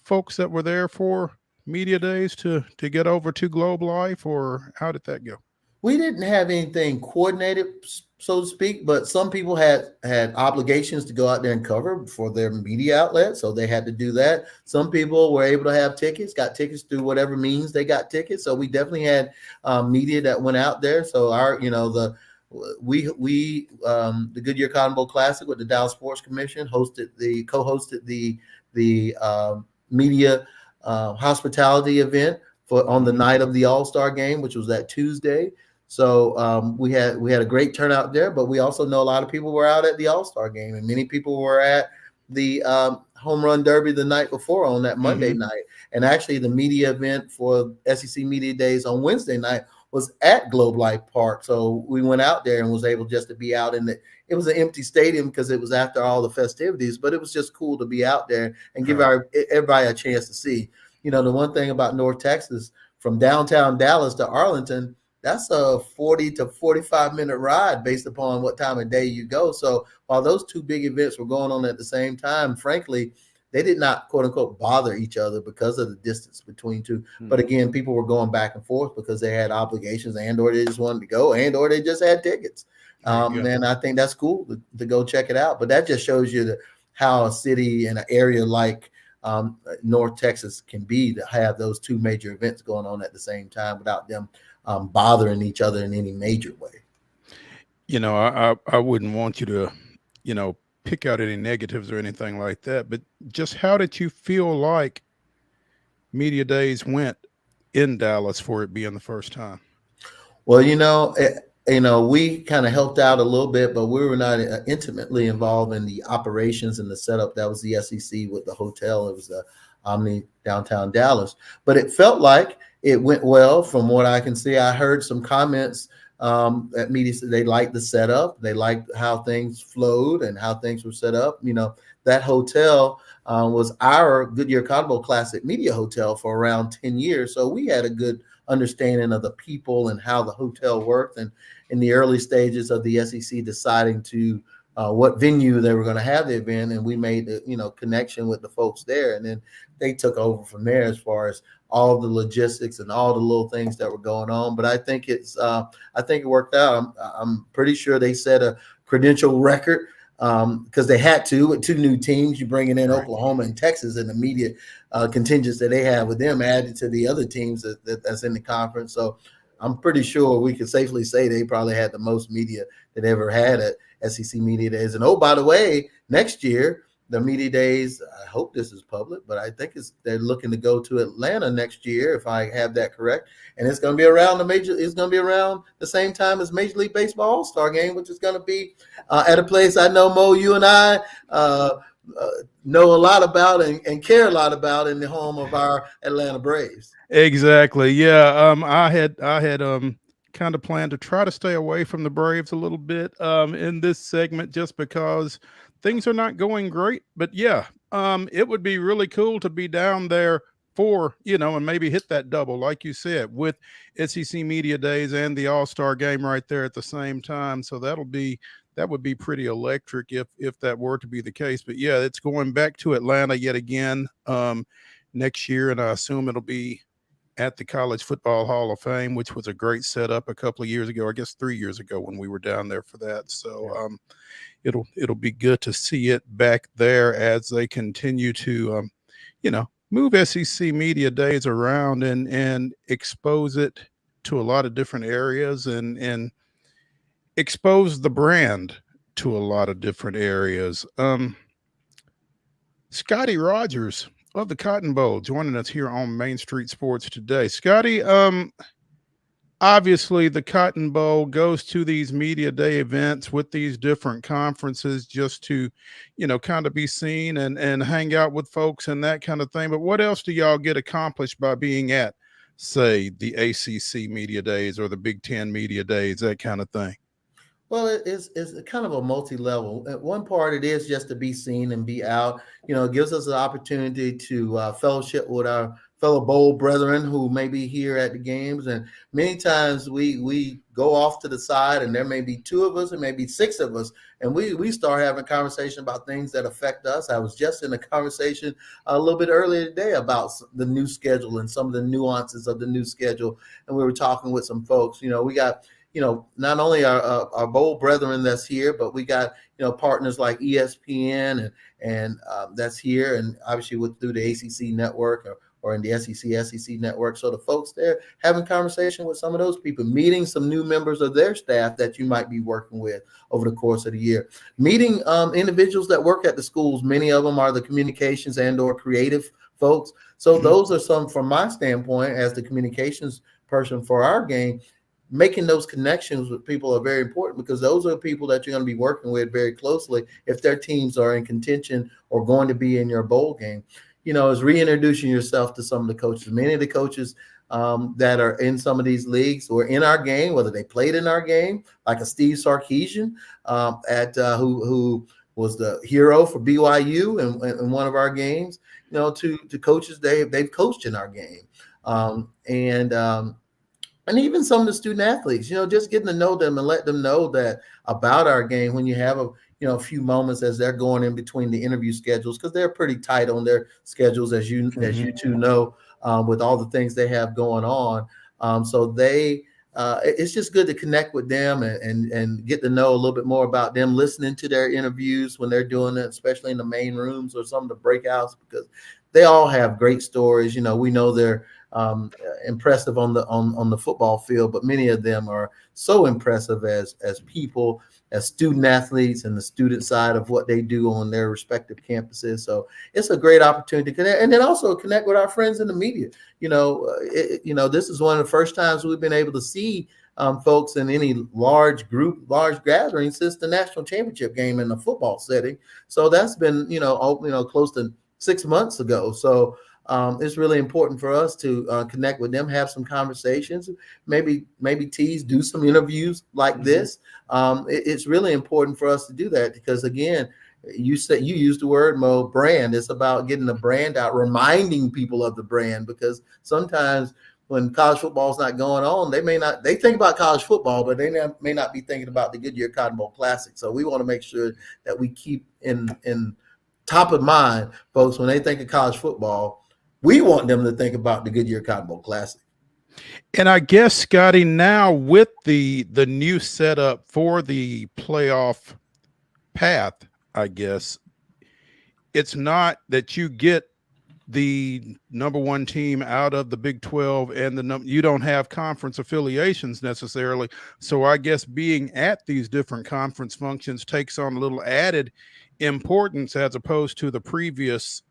folks that were there for Media Days to get over to Globe Life, or how did that go? We didn't have anything coordinated, so to speak, but some people had obligations to go out there and cover for their media outlet, so they had to do that. Some people were able to have tickets, got tickets through whatever means they got tickets. So we definitely had media that went out there. So the Goodyear Cotton Bowl Classic with the Dallas Sports Commission co-hosted the media hospitality event on the night of the All-Star game, which was that Tuesday. So we had a great turnout there, but we also know a lot of people were out at the All-Star game, and many people were at the Home Run Derby the night before on that Monday night. And actually the media event for SEC Media Days on Wednesday night was at Globe Life Park. So we went out there and was able just to be out it was an empty stadium because it was after all the festivities, but it was just cool to be out there and give everybody a chance to see. The one thing about North Texas, from downtown Dallas to Arlington, that's a 40 to 45-minute ride based upon what time of day you go. So while those two big events were going on at the same time, frankly, they did not, quote unquote, bother each other because of the distance between two. But again, people were going back and forth because they had obligations or they just wanted to go or they just had tickets. And I think that's cool to go check it out. But that just shows you how a city and an area like North Texas can be, to have those two major events going on at the same time without them bothering each other in any major way. I wouldn't want you to, pick out any negatives or anything like that, but just how did you feel like Media Days went in Dallas for it being the first time? Well, we kind of helped out a little bit, but we were not intimately involved in the operations and the setup. That was the SEC with the hotel. It was the Omni downtown Dallas, but it felt like it went well from what I can see. I heard some comments at media. They liked the setup. They liked how things flowed and how things were set up. That hotel was our Goodyear Cotton Bowl Classic media hotel for around 10 years. So we had a good understanding of the people and how the hotel worked. And in the early stages of the SEC deciding to what venue they were going to have the event, and we made the connection with the folks there, and then they took over from there as far as all the logistics and all the little things that were going on. But I think it worked out. I'm pretty sure they set a credential record because they had to with 2 new teams. You bringing in Oklahoma and Texas and the media contingents that they have with them added to the other teams that's in the conference. So I'm pretty sure we could safely say they probably had the most media that ever had at SEC Media Days. And oh, by the way, next year, the media days, I hope this is public, but I think they're looking to go to Atlanta next year, if I have that correct. And it's going to be around around the same time as Major League Baseball All-Star Game, which is going to be at a place I know, Mo, you and I know a lot about and care a lot about in the home of our Atlanta Braves. Exactly. Yeah. I had kind of planned to try to stay away from the Braves a little bit in this segment just because things are not going great. But yeah, it would be really cool to be down there for, and maybe hit that double, like you said, with SEC Media Days and the All-Star Game right there at the same time. So that would be pretty electric if that were to be the case. But yeah, it's going back to Atlanta yet again next year, and I assume it'll be at the College Football Hall of Fame, which was a great setup a couple of years ago, I guess 3 years ago when we were down there for that. So it'll be good to see it back there as they continue to, move SEC Media Days around and expose it to a lot of different areas and expose the brand to a lot of different areas. Scottie Rogers of the Cotton Bowl joining us here on Main Street Sports today. Scottie, obviously the Cotton Bowl goes to these media day events with these different conferences just to, kind of be seen and hang out with folks and that kind of thing. But what else do y'all get accomplished by being at, say, the ACC Media Days or the Big Ten Media Days, that kind of thing? Well, it's kind of a multi-level. One part, it is just to be seen and be out. It gives us an opportunity to fellowship with our fellow bowl brethren who may be here at the games. And many times we go off to the side and there may be 2 of us, and maybe 6 of us, and we start having a conversation about things that affect us. I was just in a conversation a little bit earlier today about the new schedule and some of the nuances of the new schedule. And we were talking with some folks. We got not only our bowl brethren that's here, but we got, partners like ESPN and that's here, and obviously through the ACC network or in the SEC network. So the folks there having conversation with some of those people, meeting some new members of their staff that you might be working with over the course of the year, meeting individuals that work at the schools. Many of them are the communications and or creative folks. So those are some, from my standpoint, as the communications person for our game, making those connections with people are very important, because those are people that you're going to be working with very closely if their teams are in contention or going to be in your bowl game. Is reintroducing yourself to some of the coaches. Many of the coaches that are in some of these leagues or in our game, whether they played in our game, like a Steve Sarkisian who was the hero for BYU in one of our games, to coaches they've coached in our game. And even some of the student athletes, just getting to know them and let them know that about our game when you have a few moments as they're going in between the interview schedules, because they're pretty tight on their schedules, as you two know, with all the things they have going on. So it's just good to connect with them and get to know a little bit more about them, listening to their interviews when they're doing it, especially in the main rooms or some of the breakouts, because they all have great stories. We know they're impressive on the football field, but many of them are so impressive as people, as student athletes, and the student side of what they do on their respective campuses. So it's a great opportunity to connect, and then also connect with our friends in the media. This is one of the first times we've been able to see folks in any large gathering since the national championship game in the football setting. So that's been close to 6 months ago. So it's really important for us to connect with them, have some conversations, maybe do some interviews like this. It's really important for us to do that, because again, you used the word, Mo, brand. It's about getting the brand out, reminding people of the brand, because sometimes when college football is not going on, they think about college football, but they may not be thinking about the Goodyear Cotton Bowl Classic. So we want to make sure that we keep in top of mind folks when they think of college football. We want them to think about the Goodyear Cotton Bowl Classic. And I guess, Scotty, now with the new setup for the playoff path, I guess it's not that you get the number one team out of the Big 12 and you don't have conference affiliations necessarily. So I guess being at these different conference functions takes on a little added importance as opposed to the previous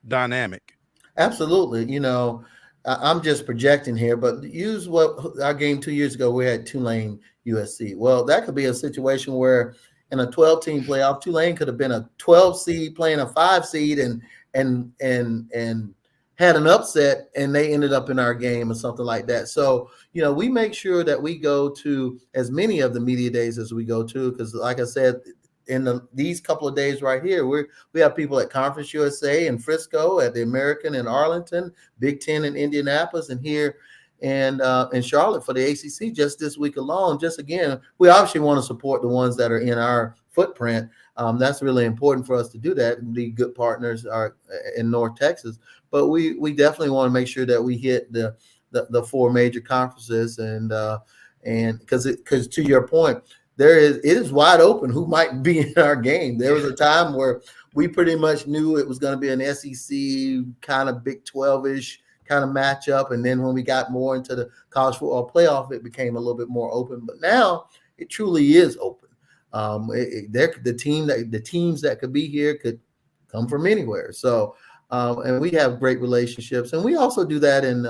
dynamic. Absolutely. You know, I'm just projecting here, but use what our game 2 years ago, we had Tulane USC. Well, that could be a situation where in a 12-team playoff, Tulane could have been a 12 seed playing a 5 seed and had an upset, and they ended up in our game or something like that. So, you know, we make sure that we go to as many of the media days as we go to, because like I said, in these couple of days right here, we have people at Conference USA in Frisco, at the American in Arlington, Big Ten in Indianapolis, and here in Charlotte for the ACC just this week alone. Just again, we obviously want to support the ones that are in our footprint. That's really important for us to do that. The good partners are in North Texas, but we definitely want to make sure that we hit the 4 major conferences, and because to your point, it is wide open who might be in our game. There was a time where we pretty much knew it was going to be an SEC kind of Big 12-ish kind of matchup, and then when we got more into the college football playoff, it became a little bit more open. But now it truly is open. The teams that could be here could come from anywhere. So, and we have great relationships, and we also do that in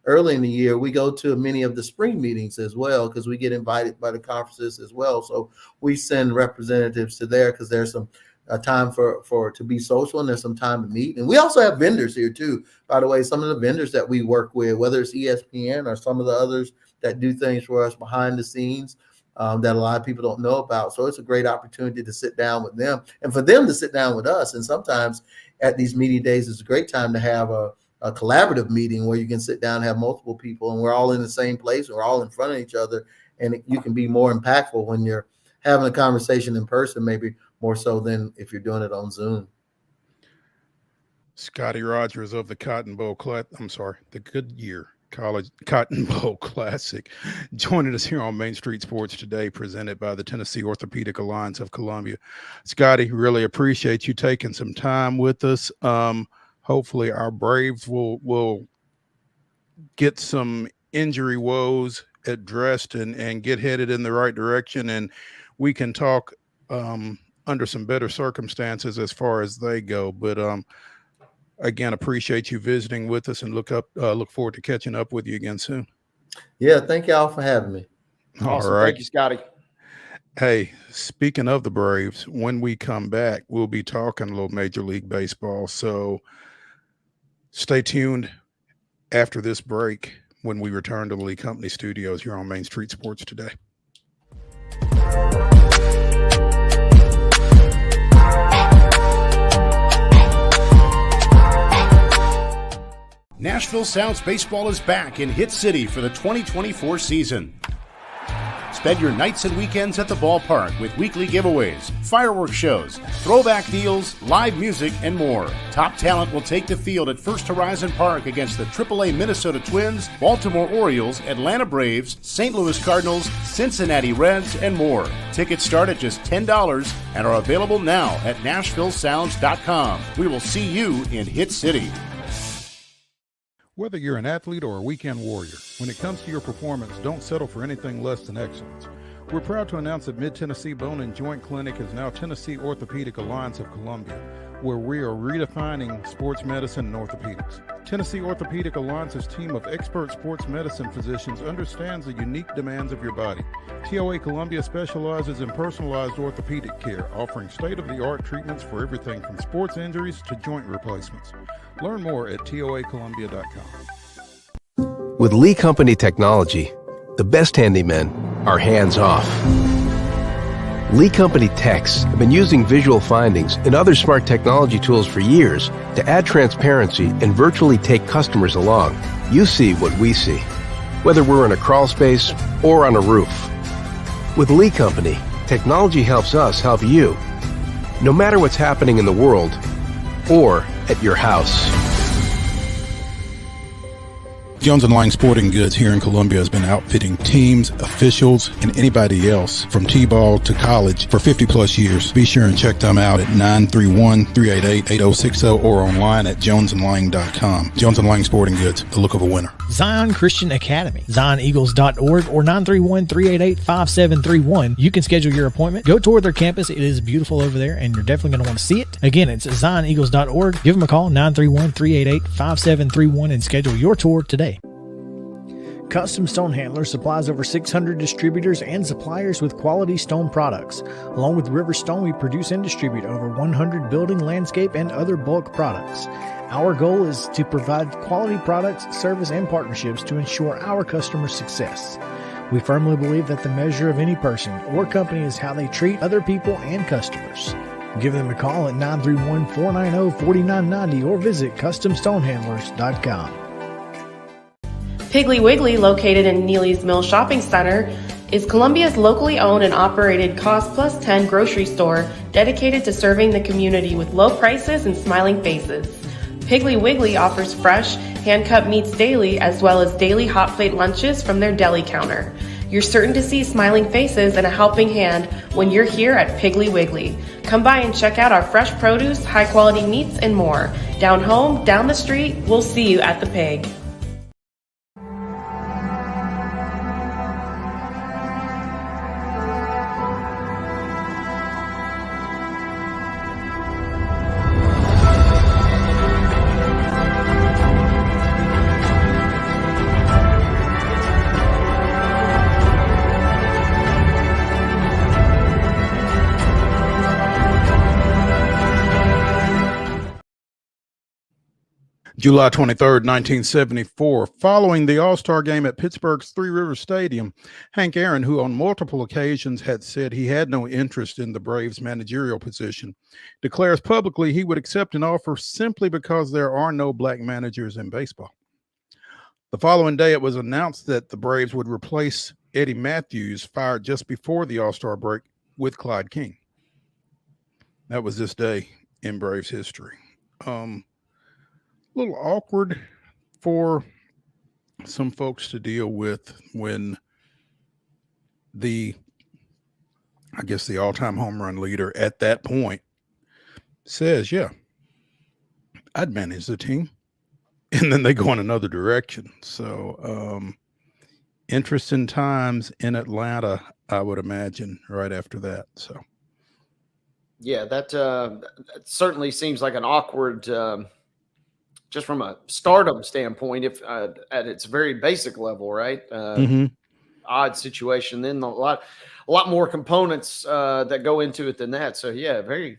early in the year. We go to many of the spring meetings as well, because we get invited by the conferences as well. So we send representatives to there because there's some time for to be social, and there's some time to meet. And we also have vendors here too. By the way, some of the vendors that we work with, whether it's ESPN or some of the others that do things for us behind the scenes, that a lot of people don't know about. So it's a great opportunity to sit down with them and for them to sit down with us. And sometimes at these media days, it's a great time to have a collaborative meeting where you can sit down and have multiple people, and we're all in the same place. We're all in front of each other, and you can be more impactful when you're having a conversation in person, maybe more so than if you're doing it on Zoom. Scottie Rogers of the the Goodyear College Cotton Bowl Classic, joining us here on Main Street Sports today, presented by the Tennessee Orthopedic Alliance of Columbia. Scotty, really appreciate you taking some time with us. Hopefully our Braves will get some injury woes addressed and get headed in the right direction, and we can talk under some better circumstances as far as they go. But again, appreciate you visiting with us, and look forward to catching up with you again soon. Yeah, thank y'all for having me. Awesome. All right. Thank you, Scotty. Hey, speaking of the Braves, when we come back, we'll be talking a little Major League Baseball. So stay tuned after this break when we return to the Lee Company Studios here on Main Street Sports today. Nashville Sounds Baseball is back in Hit City for the 2024 season. Spend your nights and weekends at the ballpark with weekly giveaways, fireworks shows, throwback deals, live music, and more. Top talent will take the field at First Horizon Park against the AAA Minnesota Twins, Baltimore Orioles, Atlanta Braves, St. Louis Cardinals, Cincinnati Reds, and more. Tickets start at just $10 and are available now at NashvilleSounds.com. We will see you in Hit City. Whether you're an athlete or a weekend warrior, when it comes to your performance, don't settle for anything less than excellence. We're proud to announce that Mid-Tennessee Bone and Joint Clinic is now Tennessee Orthopedic Alliance of Columbia, where we are redefining sports medicine and orthopedics. Tennessee Orthopedic Alliance's team of expert sports medicine physicians understands the unique demands of your body. TOA Columbia specializes in personalized orthopedic care, offering state-of-the-art treatments for everything from sports injuries to joint replacements. Learn more at toacolumbia.com. With Lee Company technology, the best handymen are hands-off. Lee Company techs have been using visual findings and other smart technology tools for years to add transparency and virtually take customers along. You see what we see, whether we're in a crawl space or on a roof. With Lee Company, technology helps us help you, no matter what's happening in the world or at your house. Jones & Lang Sporting Goods here in Columbia has been outfitting teams, officials, and anybody else from T-ball to college for 50 plus years. Be sure and check them out at 931-388-8060 or online at jonesandlang.com. Jones & Lang Sporting Goods, the look of a winner. Zion Christian Academy, zioneagles.org or 931-388-5731. You can schedule your appointment. Go tour their campus. It is beautiful over there, and you're definitely going to want to see it. Again, it's zioneagles.org. Give them a call, 931-388-5731, and schedule your tour today. Custom Stone Handler supplies over 600 distributors and suppliers with quality stone products. Along with River Stone, we produce and distribute over 100 building, landscape, and other bulk products. Our goal is to provide quality products, service, and partnerships to ensure our customers' success. We firmly believe that the measure of any person or company is how they treat other people and customers. Give them a call at 931-490-4990 or visit CustomStonehandlers.com. Piggly Wiggly, located in Neely's Mill Shopping Center, is Columbia's locally owned and operated Cost Plus 10 grocery store dedicated to serving the community with low prices and smiling faces. Piggly Wiggly offers fresh, hand-cut meats daily as well as daily hot plate lunches from their deli counter. You're certain to see smiling faces and a helping hand when you're here at Piggly Wiggly. Come by and check out our fresh produce, high-quality meats, and more. Down home, down the street, we'll see you at the Pig. July 23rd, 1974, following the All-Star game at Pittsburgh's Three Rivers Stadium, Hank Aaron, who on multiple occasions had said he had no interest in the Braves' managerial position, declares publicly he would accept an offer simply because there are no black managers in baseball. The following day, it was announced that the Braves would replace Eddie Matthews, fired just before the All-Star break, with Clyde King. That was this day in Braves history. A little awkward for some folks to deal with when the all-time home run leader at that point says, yeah, I'd manage the team. And then they go in another direction. So interesting times in Atlanta, I would imagine, right after that. So yeah, that certainly seems like an awkward just from a stardom standpoint, if at its very basic level, right? Odd situation. Then a lot more components that go into it than that. So yeah, very,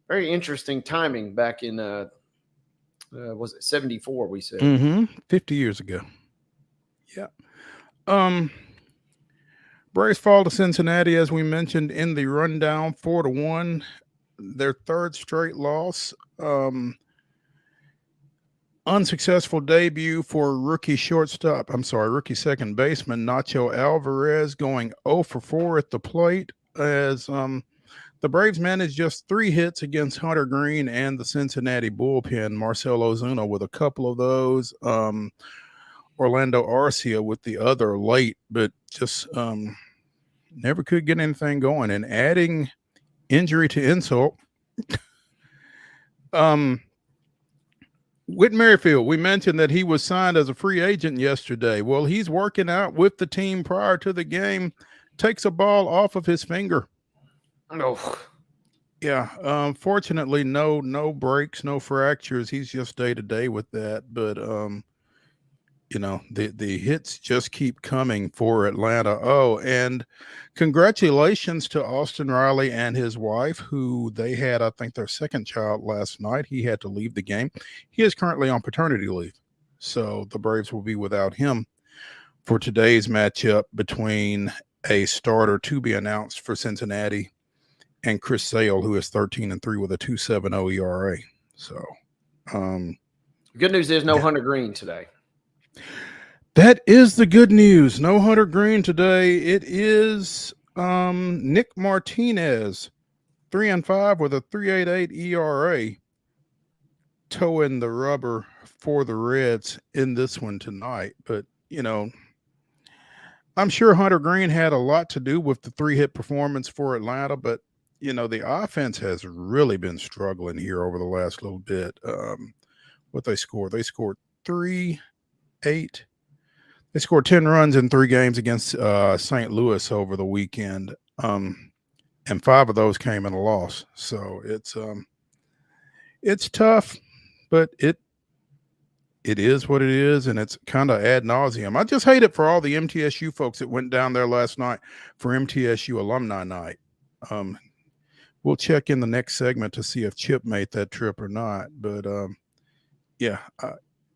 very interesting timing back in was it 74? We said 50 years ago. Yeah. Braves fall to Cincinnati, as we mentioned in the rundown, 4-1. Their third straight loss. Unsuccessful debut for rookie second baseman Nacho Alvarez, going 0 for 4 at the plate as the Braves managed just 3 hits against Hunter Green and the Cincinnati bullpen. Marcell Ozuna with a couple of those, Orlando Arcia with the other late, but just never could get anything going. And adding injury to insult, Whit Merrifield, we mentioned that he was signed as a free agent yesterday. Well, he's working out with the team prior to the game, takes a ball off of his finger. Oh. Yeah. Fortunately, no breaks, no fractures. He's just day to day with that. But, the hits just keep coming for Atlanta. Oh, and congratulations to Austin Riley and his wife, who they had, I think, their second child last night. He had to leave the game. He is currently on paternity leave. So the Braves will be without him for today's matchup between a starter to be announced for Cincinnati and Chris Sale, who is 13-3 with a 2.70 ERA. So good news is no Hunter Green today. That is the good news. No Hunter Green today. It is Nick Martinez, 3-5 with a 3.88 ERA, toeing the rubber for the Reds in this one tonight. But, I'm sure Hunter Green had a lot to do with the 3-hit performance for Atlanta, but the offense has really been struggling here over the last little bit. What they scored? They scored 3, 8. They scored 10 runs in 3 games against St. Louis over the weekend, and 5 of those came in a loss. So it's tough, but it is what it is, and it's kind of ad nauseum. I just hate it for all the MTSU folks that went down there last night for MTSU Alumni Night. We'll check in the next segment to see if Chip made that trip or not. But,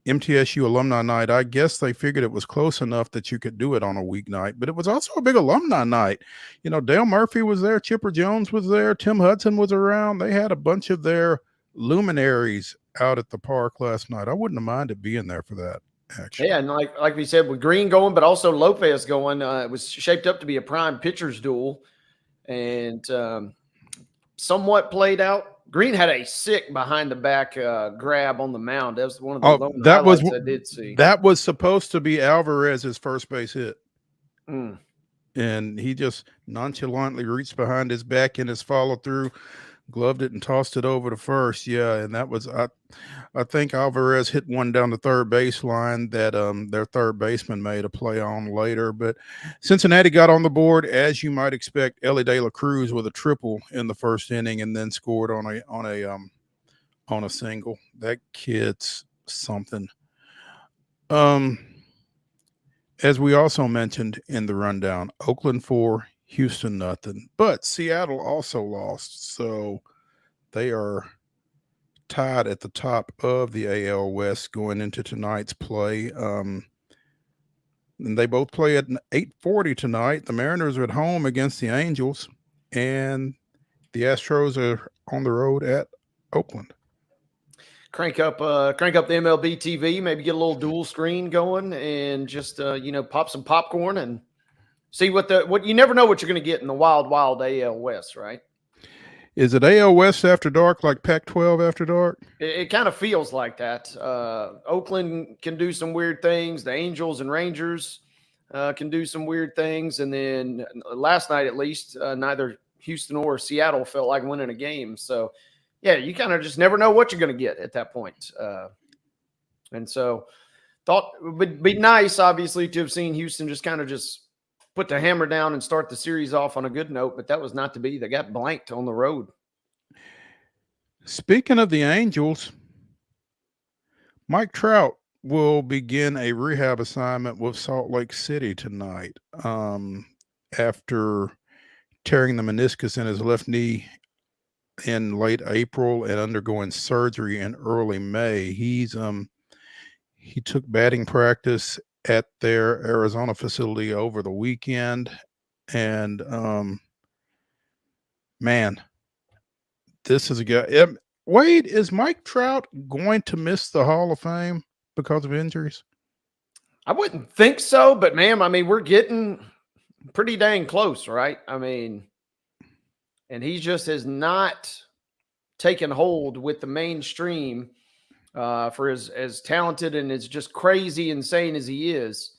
MTSU Alumni Night, I guess they figured it was close enough that you could do it on a weeknight, but it was also a big alumni night. Dale Murphy was there, Chipper Jones was there, Tim Hudson was around. They had a bunch of their luminaries out at the park last night. I wouldn't have minded being there for that, actually. Yeah, and like we said, with Green going, but also Lopez going, it was shaped up to be a prime pitcher's duel, and somewhat played out. Green had a sick behind the back grab on the mound. That was one of the highlights I did see. That was supposed to be Alvarez's first base hit. And he just nonchalantly reached behind his back in his follow through, gloved it and tossed it over to first. Yeah, and that was I think Alvarez hit one down the third baseline that their third baseman made a play on later. But Cincinnati got on the board, as you might expect. Ellie De La Cruz with a triple in the first inning, and then scored on a single. That kid's something. As we also mentioned in the rundown, Oakland 4, Houston nothing, but Seattle also lost, so they are tied at the top of the AL West going into tonight's play. And they both play at 8:40 tonight. The Mariners are at home against the Angels, and the Astros are on the road at Oakland. Crank up the MLB TV, maybe get a little dual screen going, and just pop some popcorn and see what you never know what you're going to get in the wild AL West, right? Is it AL West after dark, like Pac-12 after dark? It kind of feels like that. Oakland can do some weird things. The Angels and Rangers can do some weird things. And then last night, at least, neither Houston or Seattle felt like winning a game. So, yeah, you kind of just never know what you're going to get at that point. And so thought it would be nice, obviously, to have seen Houston just put the hammer down and start the series off on a good note, but that was not to be. They got blanked on the road. Speaking of the Angels, Mike Trout will begin a rehab assignment with Salt Lake City tonight after tearing the meniscus in his left knee in late April and undergoing surgery in early May. He took batting practice at their Arizona facility over the weekend, and man, this is a guy. Wade, is Mike Trout going to miss the Hall of Fame because of injuries? I wouldn't think so, but ma'am, I mean, we're getting pretty dang close, right? I mean, and he just has not taken hold with the mainstream. For as talented and as just crazy insane as he is,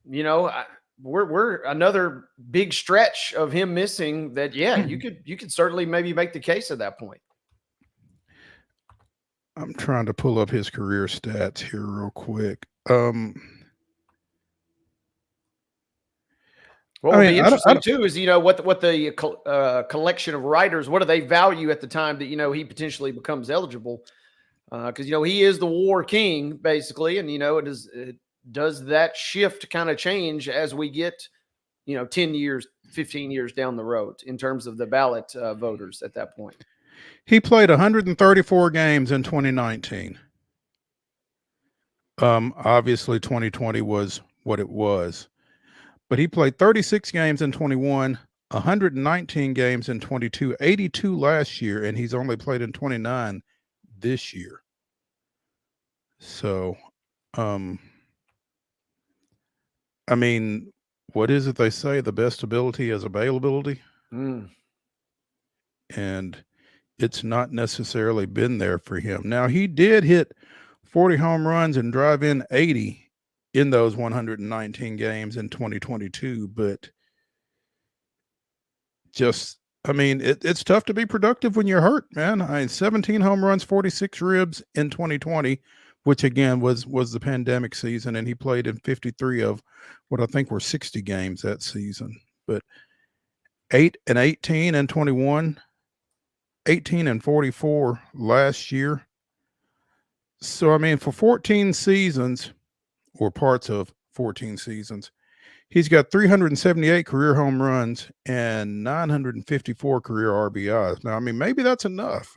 we're another big stretch of him missing that. Yeah, you could certainly maybe make the case at that point. I'm trying to pull up his career stats here real quick. What would be interesting too is what the collection of writers, what do they value at the time that he potentially becomes eligible. Because he is the war king basically, and does that shift kind of change as we get 10 years, 15 years down the road in terms of the ballot voters at that point? He played 134 games in 2019. Obviously 2020 was what it was, but he played 36 games in 21, 119 games in 22, 82 last year, and he's only played in 29 this year. So, I mean, what is it they say? The best ability is availability. And it's not necessarily been there for him. Now, he did hit 40 home runs and drive in 80 in those 119 games in 2022. But it's tough to be productive when you're hurt, man. 17 home runs, 46 ribs in 2020, which again was the pandemic season, and he played in 53 of what I think were 60 games that season. But 8 and 18 and 21, 18 and 44 last year. So, for 14 seasons, or parts of 14 seasons, he's got 378 career home runs and 954 career RBIs. Now, maybe that's enough.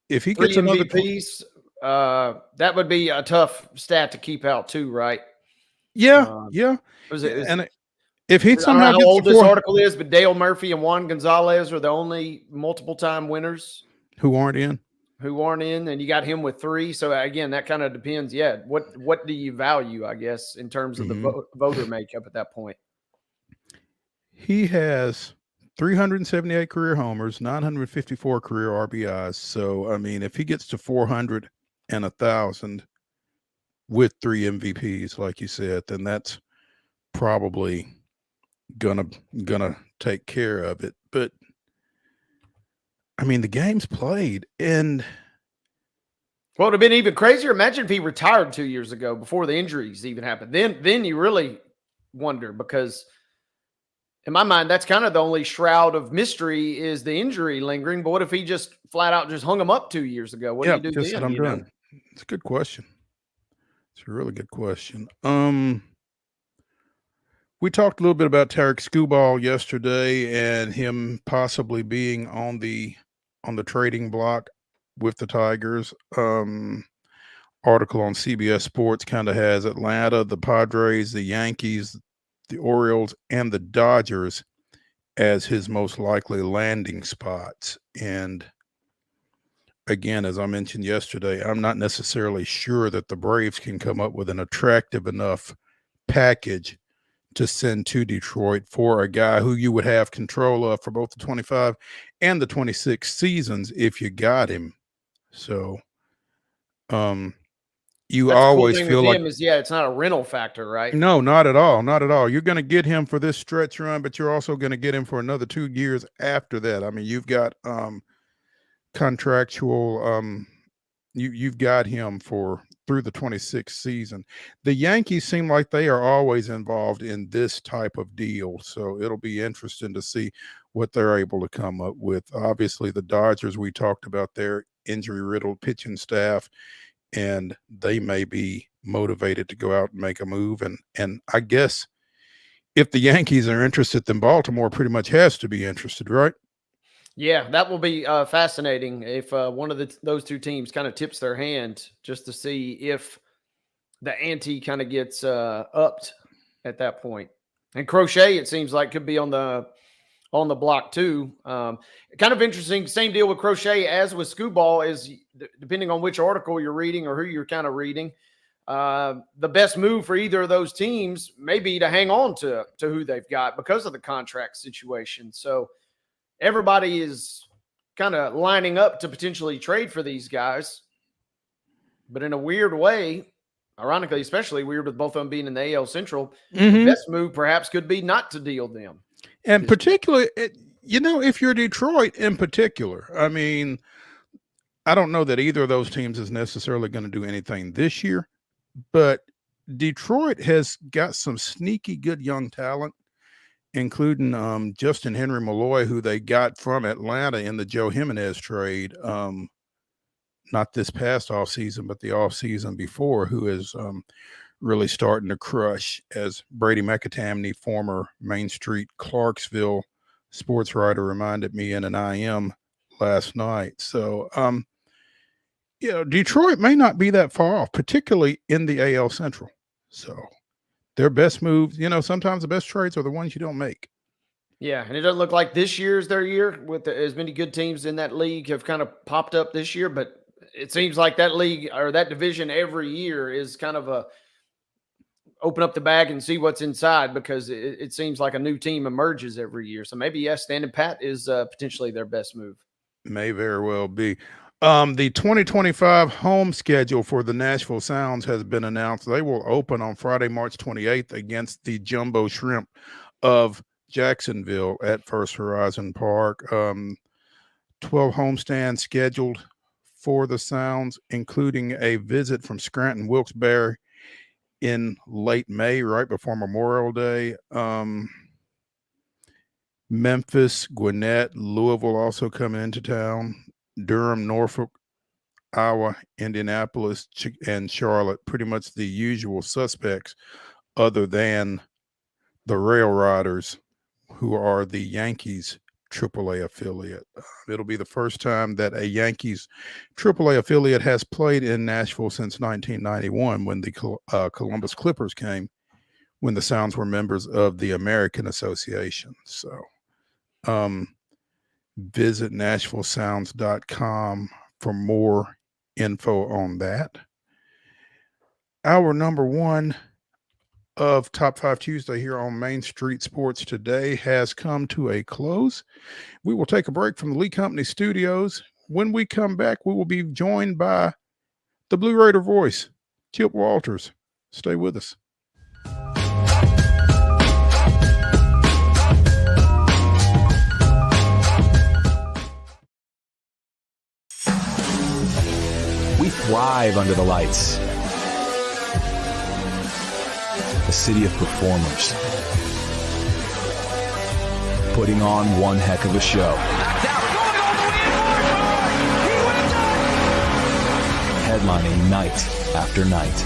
If he gets 3 another MVPs, that would be a tough stat to keep out too, right? yeah. If he somehow I don't know gets how old to this 400 article is, but Dale Murphy and Juan Gonzalez are the only multiple-time winners who aren't in, and you got him with 3. So again, that kind of depends. Yeah, what do you value, I guess, in terms of the voter makeup at that point? He has 378 career homers, 954 career RBIs. So if he gets to 400 and 1,000 with 3 MVPs, like you said, then that's probably gonna take care of it. But the game's played, and well, it'd have been even crazier. Imagine if he retired 2 years ago before the injuries even happened. Then you really wonder, because in my mind, that's kind of the only shroud of mystery is the injury lingering. But what if he just flat out just hung him up 2 years ago? What do you do just then? said, I'm done. It's a good question. It's a really good question. We talked a little bit about Tarek Skubal yesterday and him possibly being on the trading block with the Tigers. Article on CBS Sports kind of has Atlanta, the Padres, the Yankees, the Orioles, and the Dodgers as his most likely landing spots. And again, as I mentioned yesterday, I'm not necessarily sure that the Braves can come up with an attractive enough package to send to Detroit for a guy who you would have control of for both the 25 and the 26 seasons if you got him. So, you That's always the cool thing feel with like him is, it's not a rental factor, right? no, not at all, not at all. You're going to get him for this stretch run, but you're also going to get him for another 2 years after that. You've got contractual. You've got him through the 26th season. The Yankees seem like they are always involved in this type of deal, so it'll be interesting to see what they're able to come up with. Obviously, the Dodgers, we talked about their injury-riddled pitching staff, and they may be motivated to go out and make a move. And I guess if the Yankees are interested, then Baltimore pretty much has to be interested, right? Yeah, that will be fascinating if one of those two teams kind of tips their hand, just to see if the ante kind of gets upped at that point. And Crochet, it seems like, could be on the block too. Kind of interesting. Same deal with Crochet as with Skubal, is depending on which article you're reading or who you're kind of reading. The best move for either of those teams may be to hang on to who they've got because of the contract situation. So everybody is kind of lining up to potentially trade for these guys. But in a weird way, ironically, especially weird with both of them being in the AL Central, the best move perhaps could be not to deal them. And particularly, if you're Detroit in particular, I don't know that either of those teams is necessarily going to do anything this year, but Detroit has got some sneaky good young talent, including Justin Henry Malloy, who they got from Atlanta in the Joe Jimenez trade, not this past offseason, but the offseason before, who is really starting to crush, as Brady McAtamney, former Main Street Clarksville sports writer, reminded me in an IM last night. So, Detroit may not be that far off, particularly in the AL Central. So their best moves, sometimes the best trades are the ones you don't make. Yeah, and it doesn't look like this year's their year with as many good teams in that league have kind of popped up this year, but it seems like that league or that division every year is kind of a open up the bag and see what's inside, because it seems like a new team emerges every year. So maybe, standing pat is potentially their best move. May very well be. The 2025 home schedule for the Nashville Sounds has been announced. They will open on Friday, March 28th against the Jumbo Shrimp of Jacksonville at First Horizon Park. 12 homestands scheduled for the Sounds, including a visit from Scranton Wilkes-Barre in late May, right before Memorial Day. Memphis, Gwinnett, Louisville also coming into town. Durham, Norfolk, Iowa, Indianapolis, and Charlotte, pretty much the usual suspects, other than the Rail Riders, who are the Yankees AAA affiliate. It'll be the first time that a Yankees AAA affiliate has played in Nashville since 1991, when the Columbus Clippers came, when the Sounds were members of the American Association. So visit NashvilleSounds.com for more info on that. Our number one of Top 5 Tuesday here on Main Street Sports Today has come to a close. We will take a break from the Lee Company studios. When we come back, we will be joined by the Blue Raider voice, Chip Walters. Stay with us. We thrive under the lights. A city of performers, putting on one heck of a show. Headlining night after night.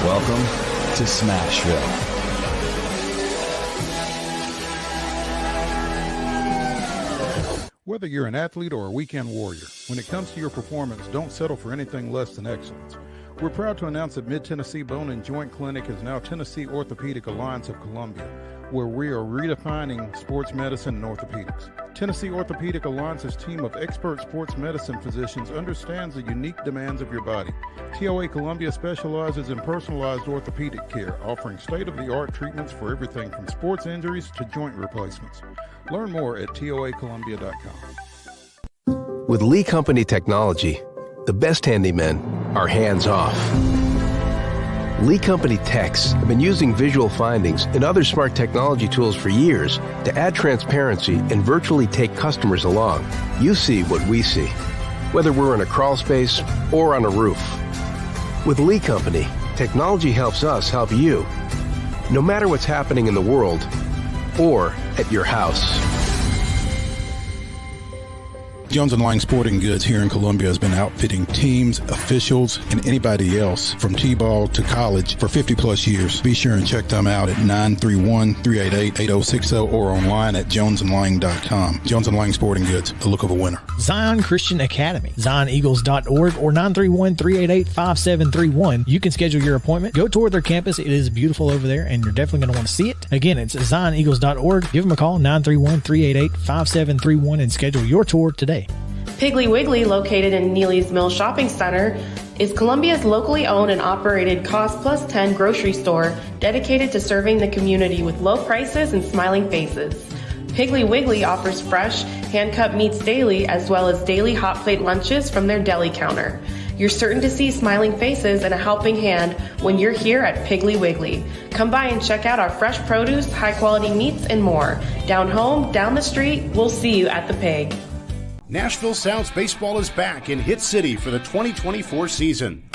Welcome to Smashville. Whether you're an athlete or a weekend warrior, when it comes to your performance, don't settle for anything less than excellence. We're proud to announce that Mid-Tennessee Bone and Joint Clinic is now Tennessee Orthopedic Alliance of Columbia, where we are redefining sports medicine and orthopedics. Tennessee Orthopedic Alliance's team of expert sports medicine physicians understands the unique demands of your body. TOA Columbia specializes in personalized orthopedic care, offering state-of-the-art treatments for everything from sports injuries to joint replacements. Learn more at toacolumbia.com. With Lee Company technology, the best handymen are hands-off. Lee Company techs have been using visual findings and other smart technology tools for years to add transparency and virtually take customers along. You see what we see, whether we're in a crawl space or on a roof. With Lee Company, technology helps us help you, no matter what's happening in the world or at your house. Jones & Lang Sporting Goods here in Columbia has been outfitting teams, officials, and anybody else from T-ball to college for 50 plus years. Be sure and check them out at 931-388-8060 or online at jonesandlang.com. Jones & Lang Sporting Goods, the look of a winner. Zion Christian Academy, zioneagles.org or 931-388-5731. You can schedule your appointment. Go tour their campus. It is beautiful over there, and you're definitely going to want to see it. Again, it's zioneagles.org. Give them a call, 931-388-5731, and schedule your tour today. Piggly Wiggly, located in Neely's Mill Shopping Center, is Columbia's locally owned and operated Cost Plus 10 grocery store dedicated to serving the community with low prices and smiling faces. Piggly Wiggly offers fresh, hand-cut meats daily, as well as daily hot plate lunches from their deli counter. You're certain to see smiling faces and a helping hand when you're here at Piggly Wiggly. Come by and check out our fresh produce, high-quality meats, and more. Down home, down the street, we'll see you at the Pig. Nashville Sounds Baseball is back in Hit City for the 2024 season.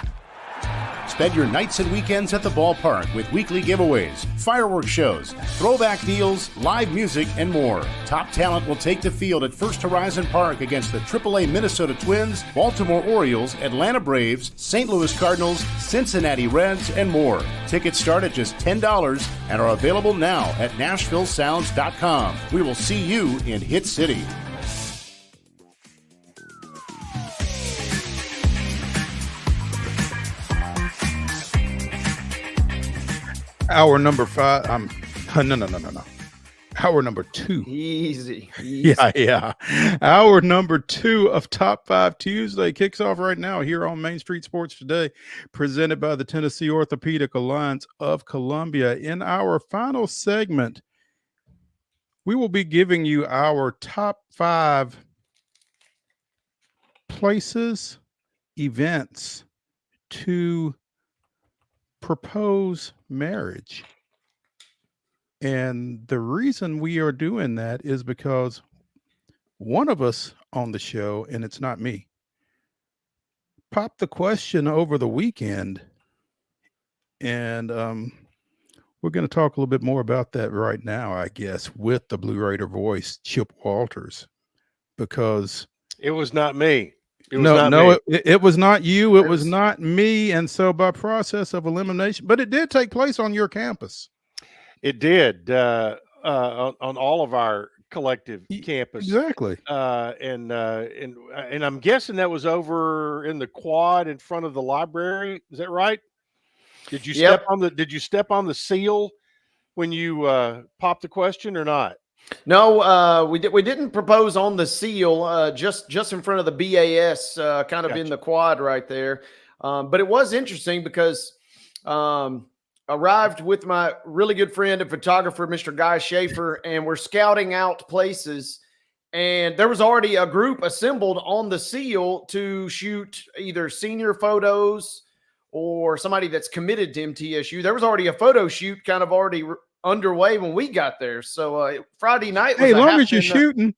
Spend your nights and weekends at the ballpark with weekly giveaways, fireworks shows, throwback deals, live music, and more. Top talent will take the field at First Horizon Park against the AAA Minnesota Twins, Baltimore Orioles, Atlanta Braves, St. Louis Cardinals, Cincinnati Reds, and more. Tickets start at just $10 and are available now at NashvilleSounds.com. We will see you in Hit City. Hour number 5. No. Hour number 2. Easy. Yeah. Hour number 2 of Top 5 Tuesday kicks off right now here on Main Street Sports Today, presented by the Tennessee Orthopedic Alliance of Columbia. In our final segment, we will be giving you our top 5 places, events to propose marriage. And the reason we are doing that is because one of us on the show, and it's not me, popped the question over the weekend. And we're going to talk a little bit more about that right now, I guess, with the Blue Raider voice, Chip Walters, because it was not me. It was not you. It was not me. And so by process of elimination, but it did take place on your campus. It did on all of our collective campus. Exactly. And I'm guessing that was over in the quad in front of the library. Is that right? Did you step on the seal when you popped the question or not? No, we didn't propose on the seal, just in front of the BAS, kind of in the quad right there. But it was interesting because arrived with my really good friend and photographer, Mr. Guy Schaefer, and we're scouting out places. And there was already a group assembled on the seal to shoot either senior photos or somebody that's committed to MTSU. There was already a photo shoot kind of already underway when we got there. So Friday night was as long as you're shooting.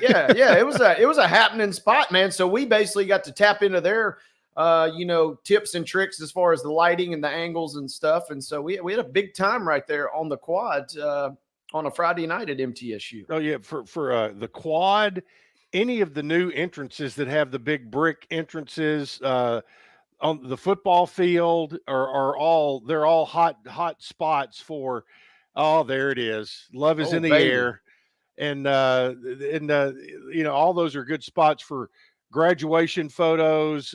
yeah, it was a happening spot, man. So we basically got to tap into their tips and tricks as far as the lighting and the angles and stuff. And so we had a big time right there on the quad on a Friday night at MTSU. Oh yeah, for the quad, any of the new entrances that have the big brick entrances on the football field are all hot spots for. Oh, there it is. Love is in the air. And all those are good spots for graduation photos,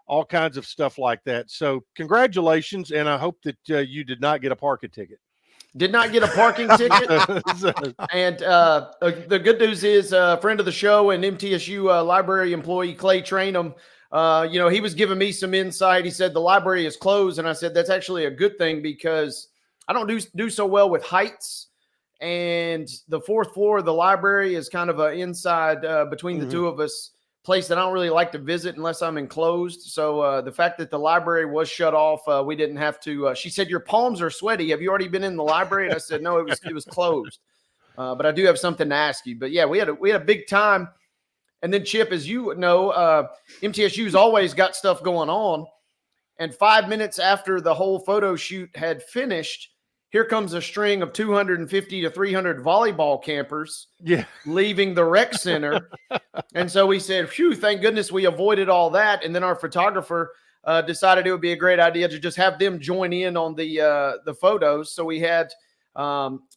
all kinds of stuff like that. So congratulations. And I hope that you did not get a parking ticket. Did not get a parking ticket. And the good news is a friend of the show and MTSU library employee, Clay Trainum, he was giving me some insight. He said the library is closed. And I said, that's actually a good thing because I don't do so well with heights, and the fourth floor of the library is kind of an inside between the two of us place that I don't really like to visit unless I'm enclosed. So the fact that the library was shut off, we didn't have to. She said, "Your palms are sweaty. Have you already been in the library?" And I said, "No, it was closed." But I do have something to ask you. But yeah, we had a big time. And then Chip, as you know, MTSU's always got stuff going on. And 5 minutes after the whole photo shoot had finished, here comes a string of 250 to 300 volleyball campers leaving the rec center. And so we said, phew, thank goodness we avoided all that. And then our photographer decided it would be a great idea to just have them join in on the photos. So we had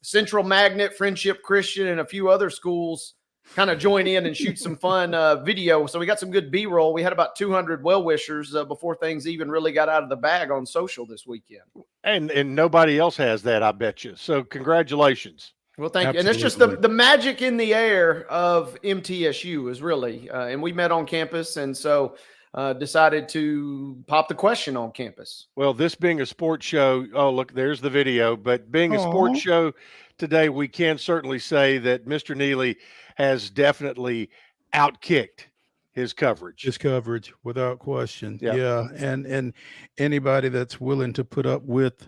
Central Magnet, Friendship Christian, and a few other schools kind of join in and shoot some fun video. So we got some good B-roll. We had about 200 well-wishers before things even really got out of the bag on social this weekend. And nobody else has that, I bet you. So congratulations. Well, thank you. And it's just the magic in the air of MTSU is really, and we met on campus. And so decided to pop the question on campus. Well, this being a sports show, oh, look, there's the video, but being a sports show today, we can certainly say that Mr. Neely has definitely outkicked his coverage. His coverage, without question. Yeah. And anybody that's willing to put up with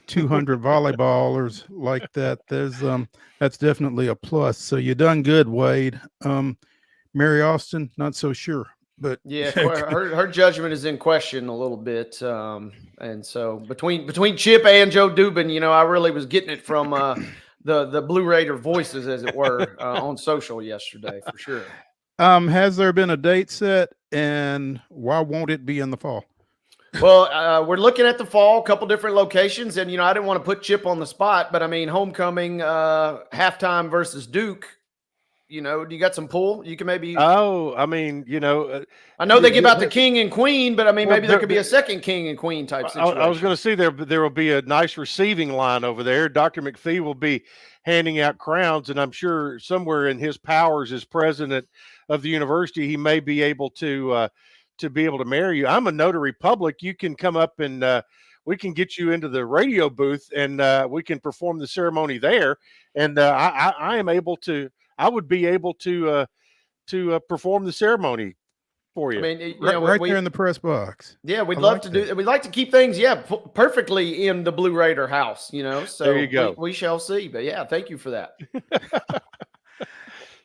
200 volleyballers like that, that's definitely a plus. So you done good, Wade. Mary Austin, not so sure. But yeah, her judgment is in question a little bit, and so between Chip and Joe Dubin, I really was getting it from the Blue Raider voices, as it were, on social yesterday for sure. Has there been a date set, and why won't it be in the fall? Well, we're looking at the fall, a couple different locations, and I didn't want to put Chip on the spot, but I mean, homecoming, halftime versus Duke. Do you got some pull? You can maybe. Oh, I mean, I know they give out the king and queen, but I mean, maybe there could be a second king and queen type situation. I was going to say there will be a nice receiving line over there. Dr. McPhee will be handing out crowns, and I'm sure somewhere in his powers as president of the university, he may be able to marry you. I'm a notary public. You can come up and we can get you into the radio booth, and we can perform the ceremony there. And I would be able to perform the ceremony. for you. I mean, you Right, know, right there in the press box. yeah, we'd I love like to that. do. We'd like to keep things, perfectly in the Blue Raider house. You know, so There you go. We shall see. But yeah, thank you for that.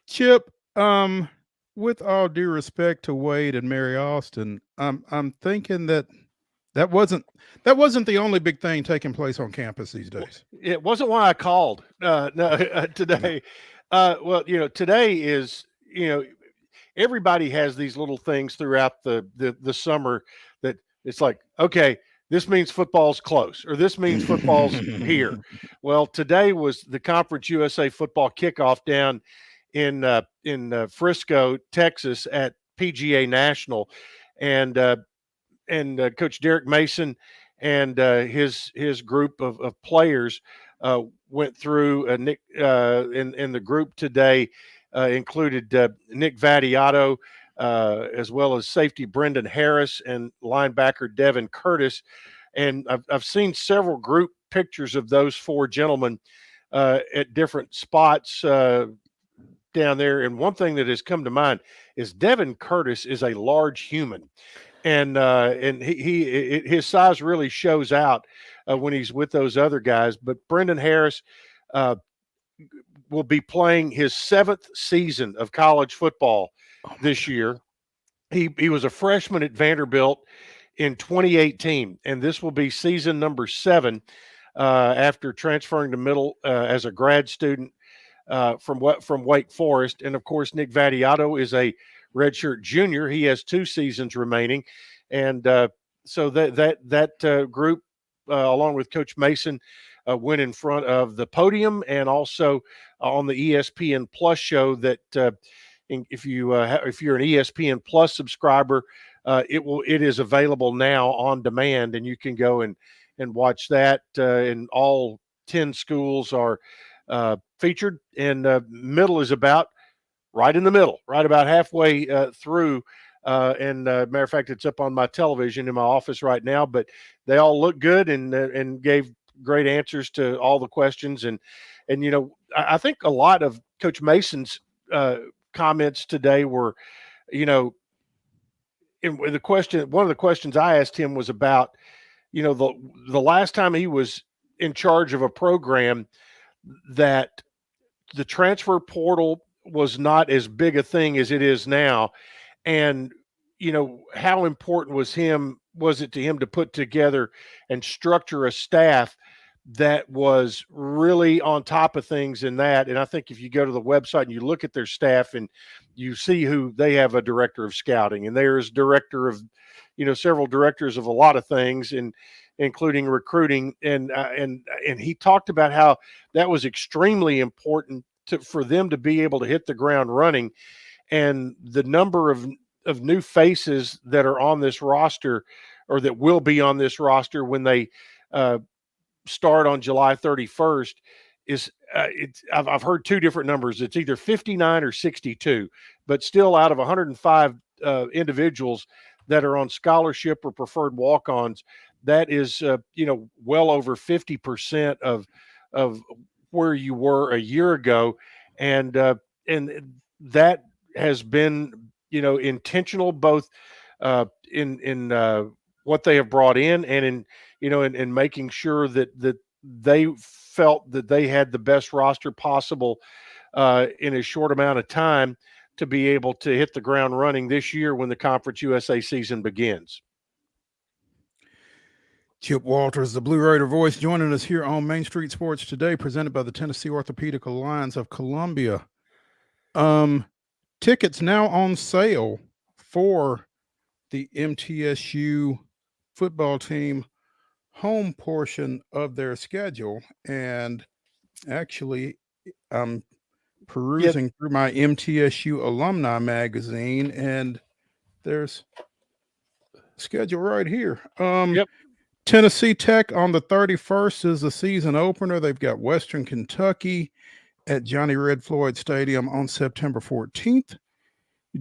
Chip, with all due respect to Wade and Mary Austin, I'm thinking that wasn't the only big thing taking place on campus these days. It wasn't why I called today. Well, you know, today is, you know, everybody has these little things throughout the summer that it's like, okay, this means football's close or this means football's here. Well, today was the Conference USA football kickoff down in Frisco, Texas at PGA National, and Coach Derek Mason and his group of players went through. Nick in the group today included Nick Vattiato, as well as safety Brendan Harris and linebacker Devin Curtis. And I've seen several group pictures of those four gentlemen at different spots down there. And one thing that has come to mind is Devin Curtis is a large human. And his size really shows out when he's with those other guys. But Brendan Harris will be playing his 7th season of college football this year. He was a freshman at Vanderbilt in 2018, and this will be season number 7 after transferring to Middle as a grad student from Wake Forest. And of course, Nick Vattiato is a redshirt junior. He has 2 seasons remaining, and so that group, along with Coach Mason, went in front of the podium and also on the ESPN Plus show. That if you're an ESPN Plus subscriber, it is available now on demand, and you can go and watch that. And all 10 schools are featured, and middle is about right in the middle, right about halfway through. And matter of fact, it's up on my television in my office right now. But they all look good and gave great answers to all the questions. And you know, I think a lot of Coach Mason's comments today were, you know, one of the questions I asked him was about, you know, the last time he was in charge of a program that the transfer portal was not as big a thing as it is now. And, you know, how important was it to him to put together and structure a staff that was really on top of things in that. And I think if you go to the website and you look at their staff and you see who they have, a director of scouting, and there's director of, you know, several directors of a lot of things, and including recruiting. And he talked about how that was extremely important for them to be able to hit the ground running. And the number of new faces that are on this roster, or that will be on this roster when they start on July 31st, is I've heard 2 different numbers. It's either 59 or 62, but still out of 105 individuals that are on scholarship or preferred walk-ons, that is you know, well over 50% of where you were a year ago. And that has been, you know, intentional, both in what they have brought in, and in, you know, in making sure that they felt that they had the best roster possible in a short amount of time to be able to hit the ground running this year when the Conference USA season begins. Chip Walters, the Blue Raider voice, joining us here on Main Street Sports Today, presented by the Tennessee Orthopedic Alliance of Columbia. Tickets now on sale for the MTSU football team home portion of their schedule. And actually, I'm perusing through my MTSU alumni magazine, and there's schedule right here. Tennessee Tech on the 31st is the season opener. They've got Western Kentucky at Johnny Red Floyd Stadium on September 14th.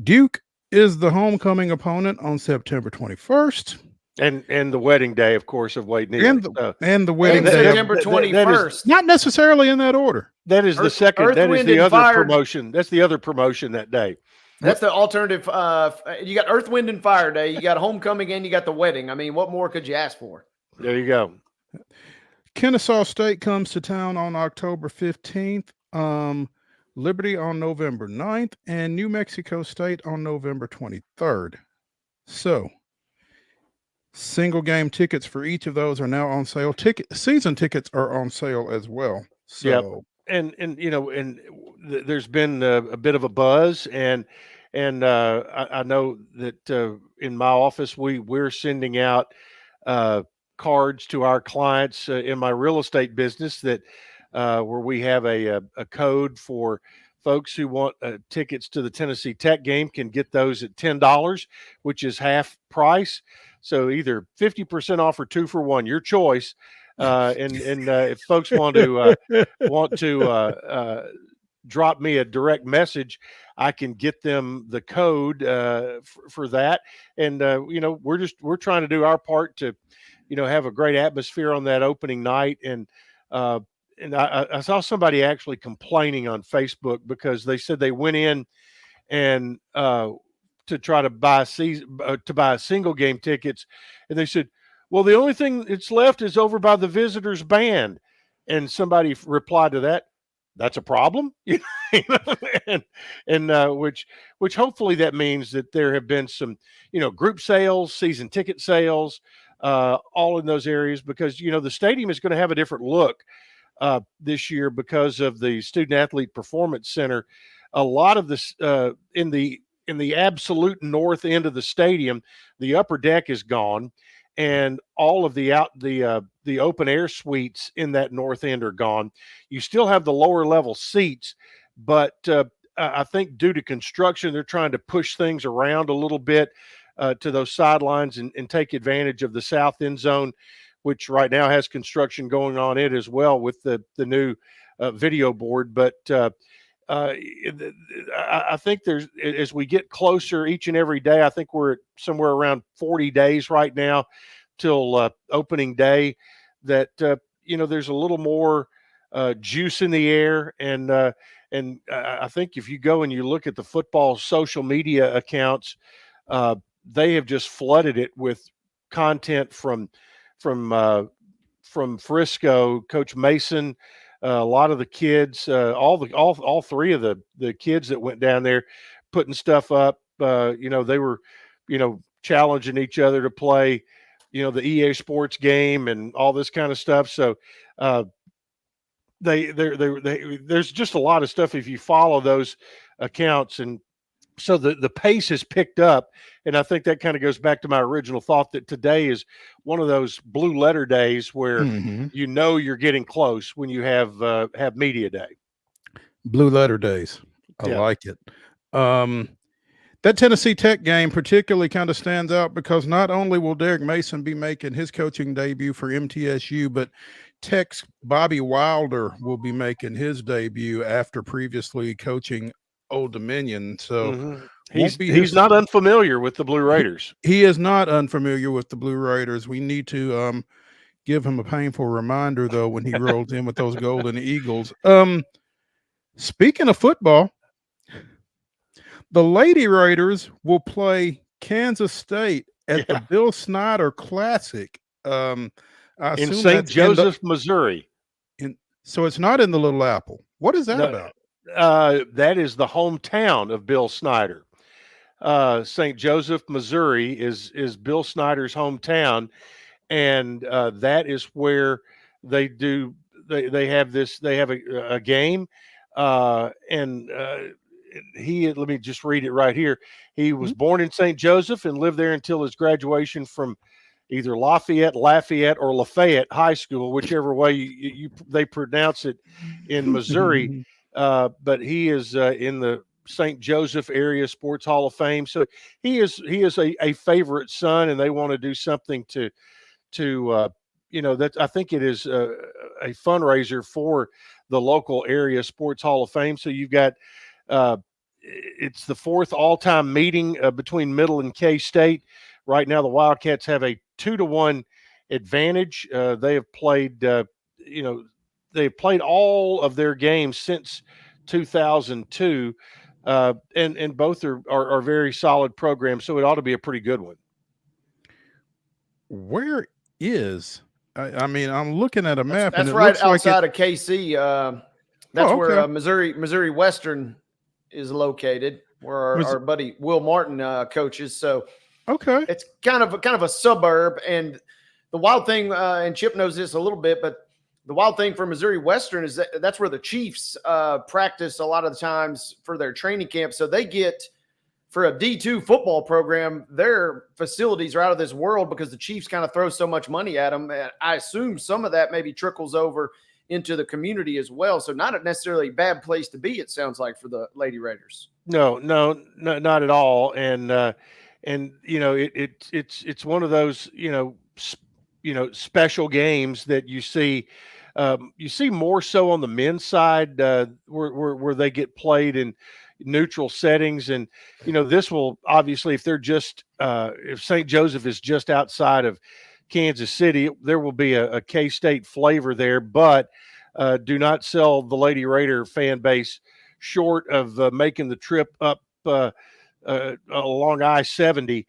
Duke is the homecoming opponent on September 21st. And the wedding day, of course, of Wade Neely. And the wedding day. September 21st. Not necessarily in that order. That is the second. That is the other promotion. That's the other promotion that day. That's the alternative. You got Earth, Wind, and Fire Day. You got homecoming, and you got the wedding. I mean, what more could you ask for? There you go. Kennesaw State comes to town on October 15th. Liberty on November 9th, and New Mexico State on November 23rd. So, single game tickets for each of those are now on sale. Season tickets are on sale as well. So, and there's been a bit of a buzz, and I know that in my office we're sending out cards to our clients in my real estate business that where we have a code for folks who want tickets to the Tennessee Tech game can get those at $10, which is half price. So either 50% off or 2 for 1, your choice. And if folks want to drop me a direct message, I can get them the code for that. And we're trying to do our part to have a great atmosphere on that opening night. And I saw somebody actually complaining on Facebook because they said they went in and to try to buy single game tickets, and they said, well, the only thing that's left is over by the visitors band. And somebody replied to that, that's a problem. Which hopefully that means that there have been some group sales, season ticket sales, all in those areas, because the stadium is going to have a different look this year because of the Student Athlete Performance Center. A lot of this in the absolute north end of the stadium, the upper deck is gone, and all of the open air suites in that north end are gone. You still have the lower level seats, but I think due to construction, they're trying to push things around a little bit to those sidelines and take advantage of the south end zone, which right now has construction going on it as well with the new video board. But I think as we get closer each and every day, I think we're somewhere around 40 days right now till opening day, that there's a little more juice in the air. And I think if you go and you look at the football social media accounts, they have just flooded it with content from Frisco, Coach Mason, a lot of the kids, all three of the kids that went down there putting stuff up. They were, challenging each other to play, the EA Sports game and all this kind of stuff. So there's just a lot of stuff if you follow those accounts. And so the pace has picked up. And I think that kind of goes back to my original thought that today is one of those blue letter days where you're getting close when you have media day. Blue letter days. I like it. That Tennessee Tech game particularly kind of stands out because not only will Derek Mason be making his coaching debut for MTSU, but Tech's Bobby Wilder will be making his debut after previously coaching Old Dominion. So he's not unfamiliar with the Blue Raiders. He is not unfamiliar with the Blue Raiders. We need to give him a painful reminder, though, when he rolls in with those Golden Eagles. Speaking of football, the Lady Raiders will play Kansas State at the Bill Snyder Classic in St. Joseph, Missouri. So it's not in the Little Apple. What is that about? That is the hometown of Bill Snyder. St. Joseph, Missouri is Bill Snyder's hometown, and that is where they have a game, and let me just read it right here. He was born in St. Joseph and lived there until his graduation from either Lafayette, or Lafayette High School, whichever way they pronounce it in Missouri. But he is in the St. Joseph Area Sports Hall of Fame. So he is a favorite son, and they want to do something to that. I think it is a fundraiser for the local area Sports Hall of Fame. So you've got it's the fourth all-time meeting between Middle and K-State. Right now, the Wildcats have a 2-1 advantage. They have played, they've played all of their games since 2002. and both are very solid programs. So it ought to be a pretty good one. Where is? I mean, I'm looking at a map, That's and it right looks like outside of KC. That's okay. where Missouri Western is located, where our buddy Will Martin coaches. So okay, it's kind of a suburb. And the wild thing, and Chip knows this a little bit, but the wild thing for Missouri Western is that's where the Chiefs practice a lot of the times for their training camp. So they get, for a D2 football program, their facilities are out of this world because the Chiefs kind of throw so much money at them. And I assume some of that maybe trickles over into the community as well. So not necessarily a bad place to be, it sounds like, for the Lady Raiders. No, not at all. And it's one of those special games that you see. You see more so on the men's side where they get played in neutral settings, and this will obviously, if they're just if St. Joseph is just outside of Kansas City, there will be a K-State flavor there, but do not sell the Lady Raider fan base short of making the trip up along I-70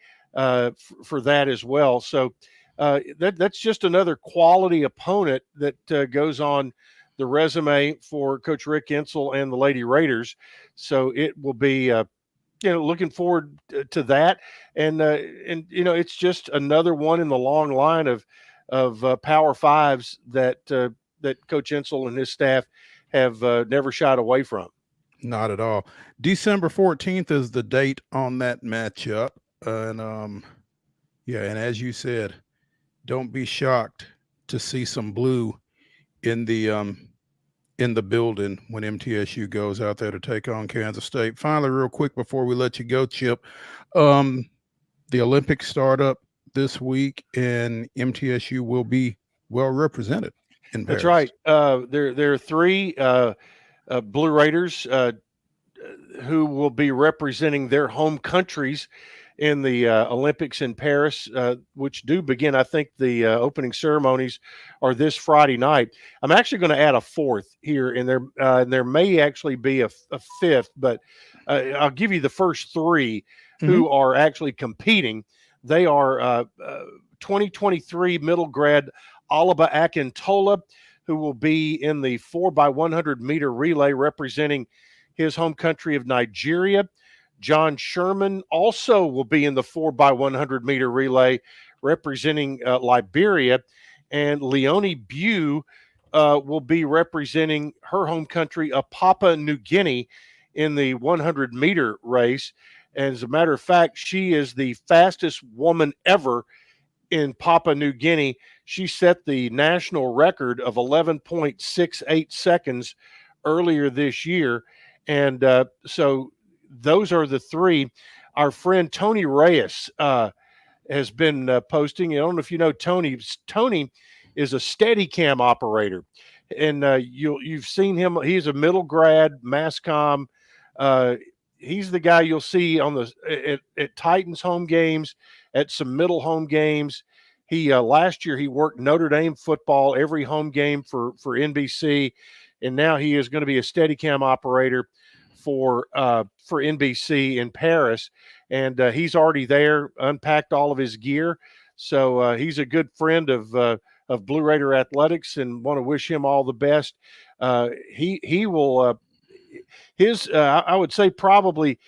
for that as well. So that's just another quality opponent that goes on the resume for Coach Rick Insell and the Lady Raiders. So it will be, looking forward to that. And it's just another one in the long line of Power Fives that Coach Insell and his staff have never shied away from. Not at all. December 14th is the date on that matchup. And and as you said, don't be shocked to see some blue in the building when MTSU goes out there to take on Kansas State. Finally, real quick before we let you go, Chip, the Olympics start up this week, and MTSU will be well represented in Paris. That's right. There are three Blue Raiders who will be representing their home countries in the Olympics in Paris, which do begin. I think the opening ceremonies are this Friday night. I'm actually going to add a fourth here, and there may actually be a fifth, but I'll give you the first three who are actually competing. They are 2023 middle grad Alaba Akintola, who will be in the 4x100 meter relay representing his home country of Nigeria. John Sherman also will be in the 4x100 meter relay representing Liberia. And Leonie Bew will be representing her home country of Papua New Guinea in the 100 meter race. And as a matter of fact, she is the fastest woman ever in Papua New Guinea. She set the national record of 11.68 seconds earlier this year. And so those are the three. Our friend Tony Reyes has been posting. I don't know if you know Tony. Tony is a Steadicam operator, and you've seen him. He's a middle grad mass comm. He's the guy you'll see on at Titans home games, at some middle home games. He last year he worked Notre Dame football every home game for NBC, and now he is going to be a Steadicam operator for NBC in Paris, and he's already there, unpacked all of his gear. So he's a good friend of Blue Raider Athletics, and want to wish him all the best. He will I would say probably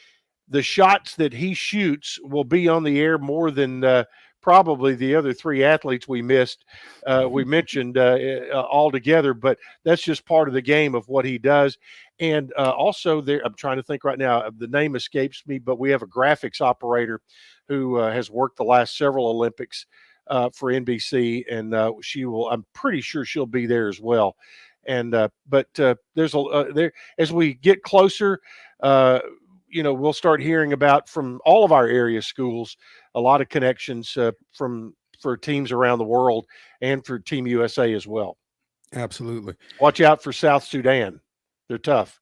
the shots that he shoots will be on the air more than probably the other three athletes we mentioned all together, but that's just part of the game of what he does. And also there, I'm trying to think right now, the name escapes me, but we have a graphics operator who has worked the last several Olympics for NBC, and I'm pretty sure she'll be there as well. And but there's there as we get closer, we'll start hearing about from all of our area schools a lot of connections for teams around the world and for Team USA as well. Absolutely. Watch out for South Sudan. They're tough.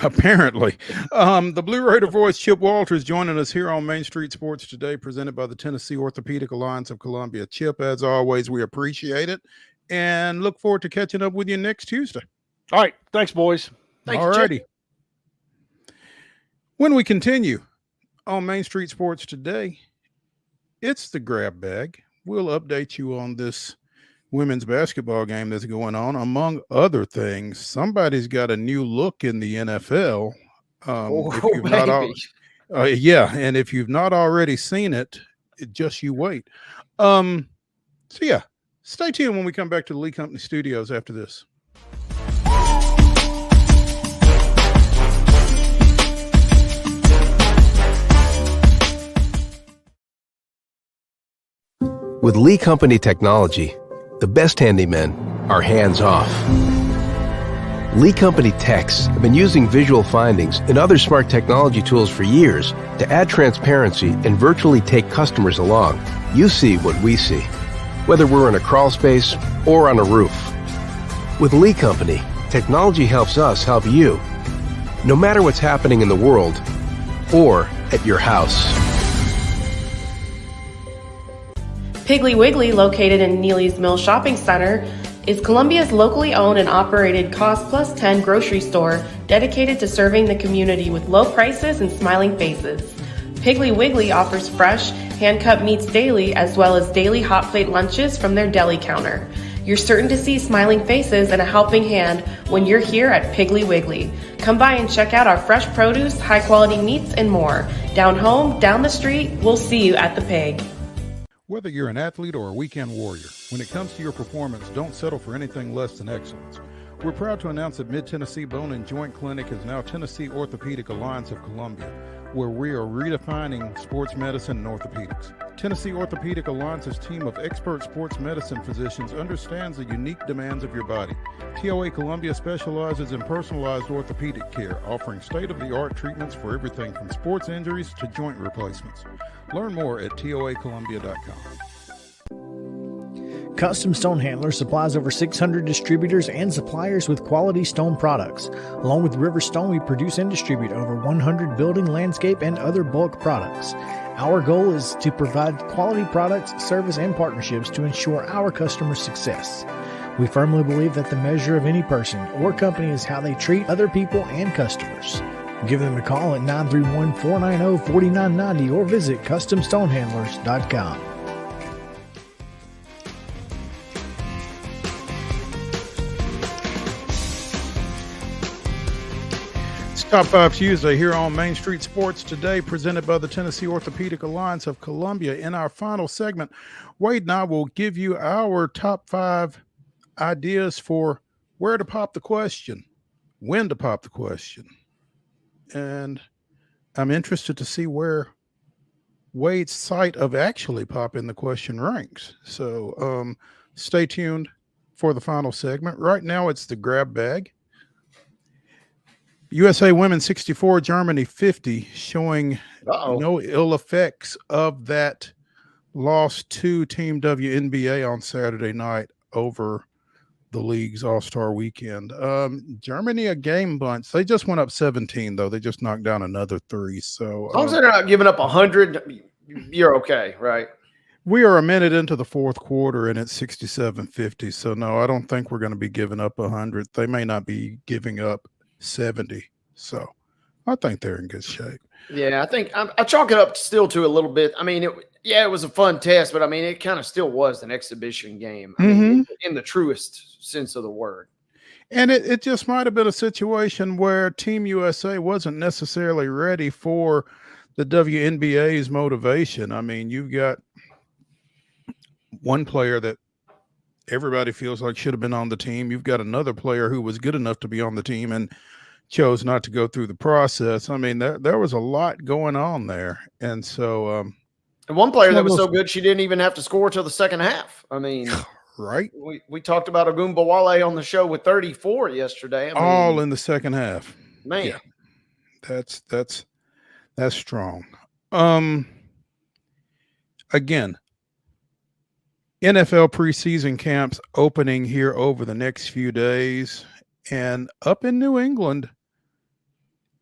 Apparently. The Blue Raider voice, Chip Walters, joining us here on Main Street Sports Today, presented by the Tennessee Orthopedic Alliance of Columbia. Chip, as always, we appreciate it and look forward to catching up with you next Tuesday. All right. Thanks, boys. All righty. When we continue on Main Street Sports today, it's the grab bag. We'll update you on this women's basketball game that's going on. Among other things, somebody's got a new look in the NFL. If you've not and if you've not already seen it, just you wait. So yeah, stay tuned when we come back to the Lee Company Studios after this. With Lee Company technology, the best handymen are hands-off. Lee Company techs have been using visual findings and other smart technology tools for years to add transparency and virtually take customers along. You see what we see, whether we're in a crawl space or on a roof. With Lee Company, technology helps us help you, no matter what's happening in the world or at your house. Piggly Wiggly, located in Neely's Mill Shopping Center, is Columbia's locally owned and operated Cost Plus 10 grocery store dedicated to serving the community with low prices and smiling faces. Piggly Wiggly offers fresh, hand-cut meats daily as well as daily hot plate lunches from their deli counter. You're certain to see smiling faces and a helping hand when you're here at Piggly Wiggly. Come by and check out our fresh produce, high-quality meats, and more. Down home, down the street, we'll see you at the Pig. Whether you're an athlete or a weekend warrior, when it comes to your performance, don't settle for anything less than excellence. We're proud to announce that Mid-Tennessee Bone and Joint Clinic is now Tennessee Orthopedic Alliance of Columbia, where we are redefining sports medicine and orthopedics. Tennessee Orthopedic Alliance's team of expert sports medicine physicians understands the unique demands of your body. TOA Columbia specializes in personalized orthopedic care, offering state-of-the-art treatments for everything from sports injuries to joint replacements. Learn more at toacolumbia.com. Custom Stone Handler supplies over 600 distributors and suppliers with quality stone products. Along with River Stone, we produce and distribute over 100 building, landscape, and other bulk products. Our goal is to provide quality products, service, and partnerships to ensure our customers' success. We firmly believe that the measure of any person or company is how they treat other people and customers. Give them a call at 931-490-4990 or visit CustomStonehandlers.com. It's Top 5 Tuesday here on Main Street Sports today, presented by the Tennessee Orthopedic Alliance of Columbia. In our final segment, Wade and I will give you our top 5 ideas for where to pop the question, when to pop the question. And I'm interested to see where Wade's site of actually popping the question ranks. So stay tuned for the final segment. Right now, it's the grab bag. USA Women 64, Germany 50, showing no ill effects of that loss to Team WNBA on Saturday night over the league's All-Star weekend. Germany, a game bunch. They just went up 17, though. They just knocked down another 3. So as long as they're not giving up 100, you're okay, right? We are a minute into the fourth quarter, and it's 67-50. So, no, I don't think we're going to be giving up 100. They may not be giving up 70. So, I think they're in good shape. Yeah, I think I chalk it up still to a little bit. I mean, it was a fun test, but I mean, it kind of still was an exhibition game. I mean, in the truest sense of the word. And it just might have been a situation where Team USA wasn't necessarily ready for the WNBA's motivation. I mean, you've got one player that everybody feels like should have been on the team. You've got another player who was good enough to be on the team and chose not to go through the process. I mean, there was a lot going on there. And so and one player that was so good she didn't even have to score till the second half. I mean, right. We talked about Ogunbowale on the show with 34 yesterday. I mean, all in the second half. Man. Yeah. That's strong. Again, NFL preseason camps opening here over the next few days, and up in New England,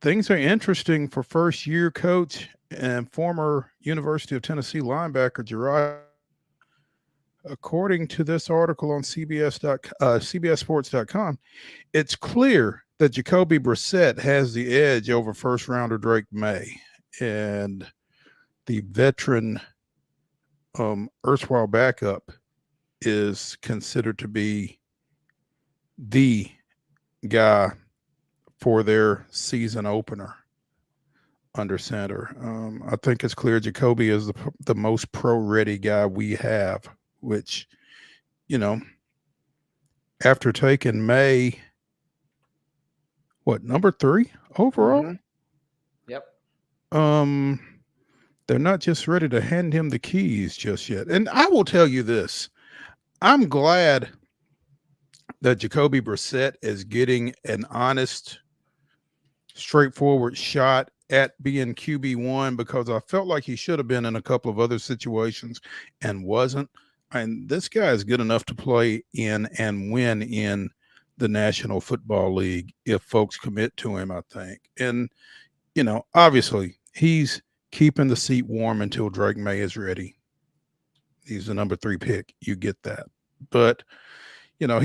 things are interesting for first-year coach and former University of Tennessee linebacker Gerard. According to this article on CBSSports.com, it's clear that Jacoby Brissett has the edge over first rounder Drake May, and the veteran erstwhile backup is considered to be the guy for their season opener under center. I think it's clear Jacoby is the most pro-ready guy we have, which, you know, after taking May, number 3 overall? Mm-hmm. Yep. They're not just ready to hand him the keys just yet. And I will tell you this. I'm glad that Jacoby Brissett is getting an honest, straightforward shot at being QB1, because I felt like he should have been in a couple of other situations and wasn't. And this guy is good enough to play in and win in the National Football League if folks commit to him, I think. And, you know, obviously he's keeping the seat warm until Drake May is ready. He's the number 3 pick. You get that. But, you know,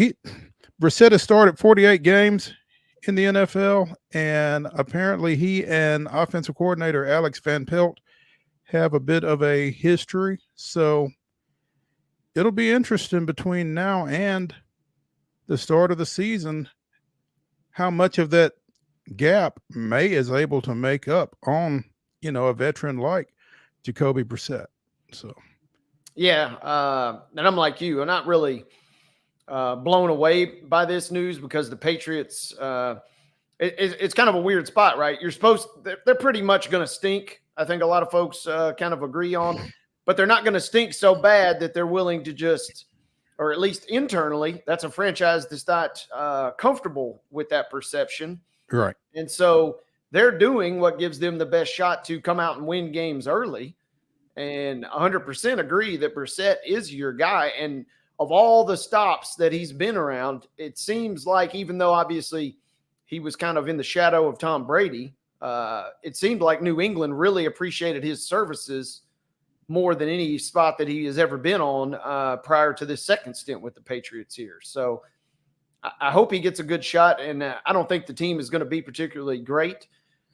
Brissett has started 48 games in the NFL, and apparently he and offensive coordinator Alex Van Pelt have a bit of a history. So it'll be interesting between now and the start of the season how much of that gap May is able to make up on, you know, a veteran like Jacoby Brissett. So, yeah, and I'm like you. I'm not really blown away by this news, because the Patriots, it's kind of a weird spot, right? They're pretty much going to stink. I think a lot of folks kind of agree on, but they're not going to stink so bad that they're willing to just, or at least internally, that's a franchise that's not comfortable with that perception. right. And so they're doing what gives them the best shot to come out and win games early. And 100% agree that Brissett is your guy. And of all the stops that he's been around, it seems like, even though obviously he was kind of in the shadow of Tom Brady, it seemed like New England really appreciated his services more than any spot that he has ever been on prior to this second stint with the Patriots here. So I hope he gets a good shot. And I don't think the team is going to be particularly great,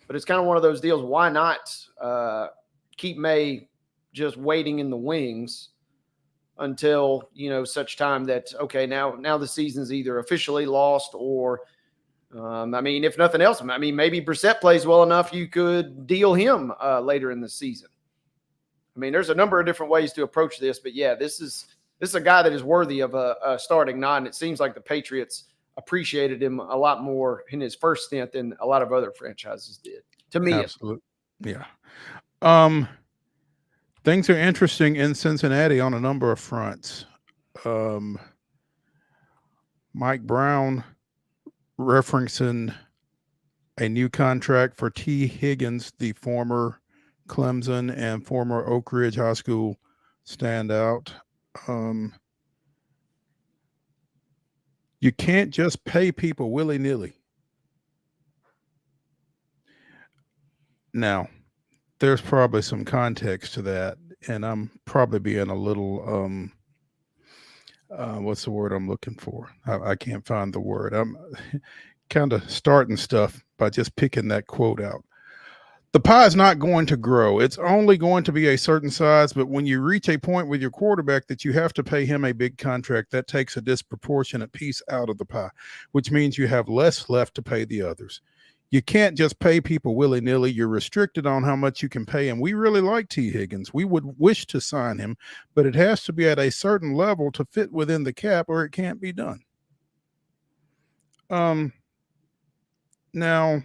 but it's kind of one of those deals. Why not keep May just waiting in the wings until, you know, such time that, okay, now the season's either officially lost or, I mean, if nothing else, I mean, maybe Brissett plays well enough, you could deal him later in the season. I mean, there's a number of different ways to approach this, but yeah, this is a guy that is worthy of a starting nod. And it seems like the Patriots appreciated him a lot more in his first stint than a lot of other franchises did, to me. Absolutely. Yeah. Things are interesting in Cincinnati on a number of fronts. Mike Brown referencing a new contract for T. Higgins, the former Clemson and former Oak Ridge High School standout. You can't just pay people willy-nilly. Now, there's probably some context to that, and I'm probably being a little what's the word I'm looking for? I can't find the word. I'm kind of starting stuff by just picking that quote out. The pie is not going to grow. It's only going to be a certain size, but when you reach a point with your quarterback that you have to pay him a big contract, that takes a disproportionate piece out of the pie, which means you have less left to pay the others. You can't just pay people willy-nilly. You're restricted on how much you can pay him. We really like T. Higgins. We would wish to sign him, but it has to be at a certain level to fit within the cap, or it can't be done. Now,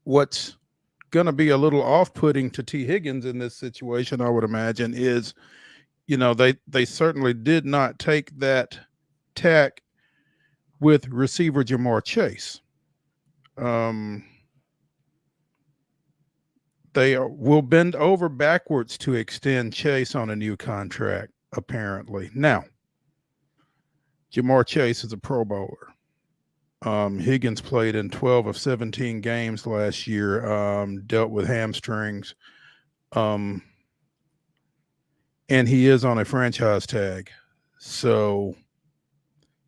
what's going to be a little off-putting to T. Higgins in this situation, I would imagine, is, you know, they certainly did not take that tack with receiver Jamar Chase. They will bend over backwards to extend Chase on a new contract, apparently. Now, Jamar Chase is a Pro Bowler. Higgins played in 12 of 17 games last year, dealt with hamstrings. And he is on a franchise tag. So,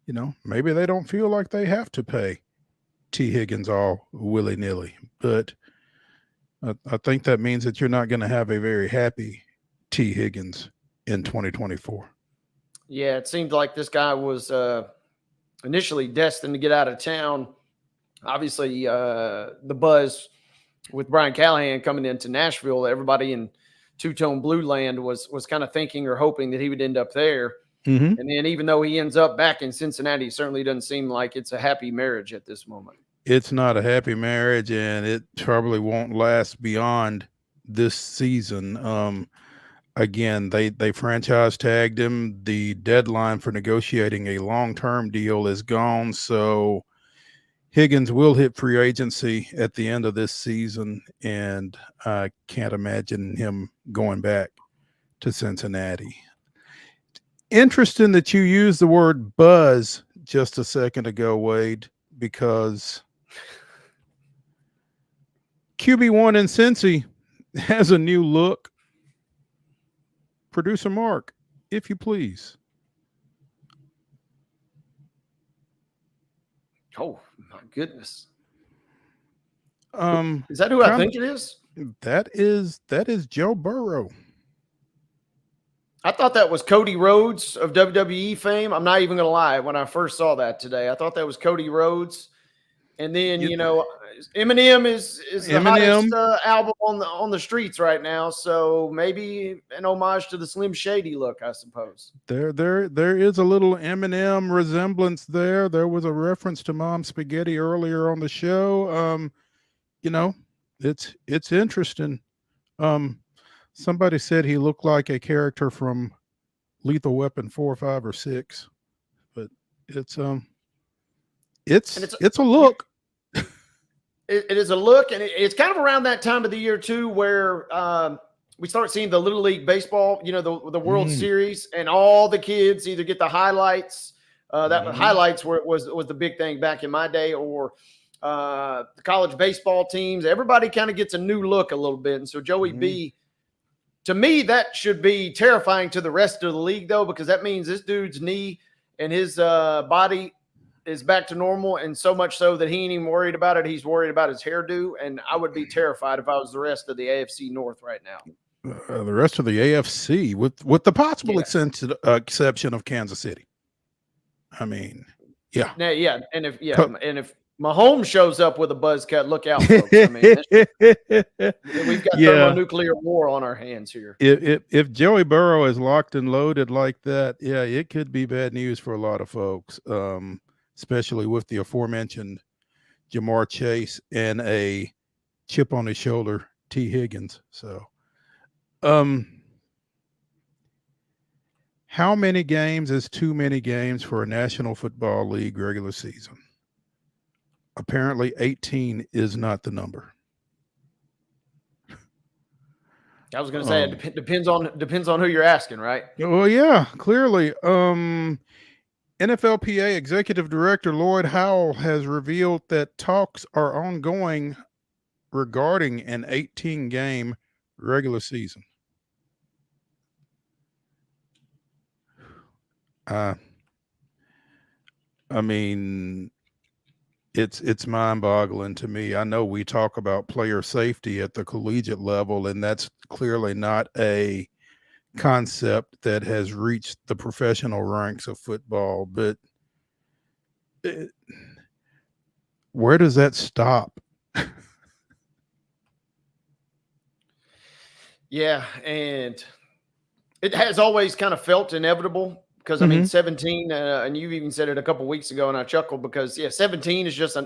you know, maybe they don't feel like they have to pay T. Higgins all willy-nilly. But I think that means that you're not going to have a very happy T. Higgins in 2024. Yeah, it seemed like this guy was initially destined to get out of town. Obviously, the buzz with Brian Callahan coming into Nashville, everybody in two-tone blue land was kind of thinking or hoping that he would end up there. Mm-hmm. And then even though he ends up back in Cincinnati, it certainly doesn't seem like it's a happy marriage at this moment. It's not a happy marriage, and it probably won't last beyond this season. Again, they franchise tagged him. The deadline for negotiating a long-term deal is gone, so Higgins will hit free agency at the end of this season, and I can't imagine him going back to Cincinnati. Interesting that you used the word buzz just a second ago, Wade, because QB1 in Cincy has a new look. Producer Mark, if you please. Oh my goodness! Is that who I think it is? That is Joe Burrow. I thought that was Cody Rhodes of WWE fame. I'm not even going to lie. When I first saw that today, I thought that was Cody Rhodes. And then, Eminem is the hottest album on the streets right now. So maybe an homage to the Slim Shady look, I suppose. There is a little Eminem resemblance there. There was a reference to Mom Spaghetti earlier on the show. It's interesting. Somebody said he looked like a character from Lethal Weapon 4, 5, or 6, but it's a look. It is a look, and it's kind of around that time of the year too, where we start seeing the Little League baseball, the World Series, and all the kids either get the highlights. Highlights was the big thing back in my day, or the college baseball teams. Everybody kind of gets a new look a little bit, and so Joey B. To me, that should be terrifying to the rest of the league, though, because that means this dude's knee and his body is back to normal, and so much so that he ain't even worried about it. He's worried about his hairdo, and I would be terrified if I was the rest of the AFC North right now. The rest of the AFC, with the possible exception of Kansas City. I mean, yeah. Now, and if Mahomes shows up with a buzz cut, look out, folks. I mean, we've got thermonuclear war on our hands here. If Joey Burrow is locked and loaded like that, it could be bad news for a lot of folks, especially with the aforementioned Jamar Chase and a chip on his shoulder, T. Higgins. So, how many games is too many games for a National Football League regular season? Apparently 18 is not the number. I was going to say it depends on who you're asking, right? Well, yeah, clearly. NFLPA Executive Director Lloyd Howell has revealed that talks are ongoing regarding an 18-game regular season. I mean, it's mind-boggling to me. I know we talk about player safety at the collegiate level, and that's clearly not a concept that has reached the professional ranks of football, but where does that stop? Yeah, and it has always kind of felt inevitable. Because, I mean, 17, and you even said it a couple weeks ago, and I chuckled because, 17 is just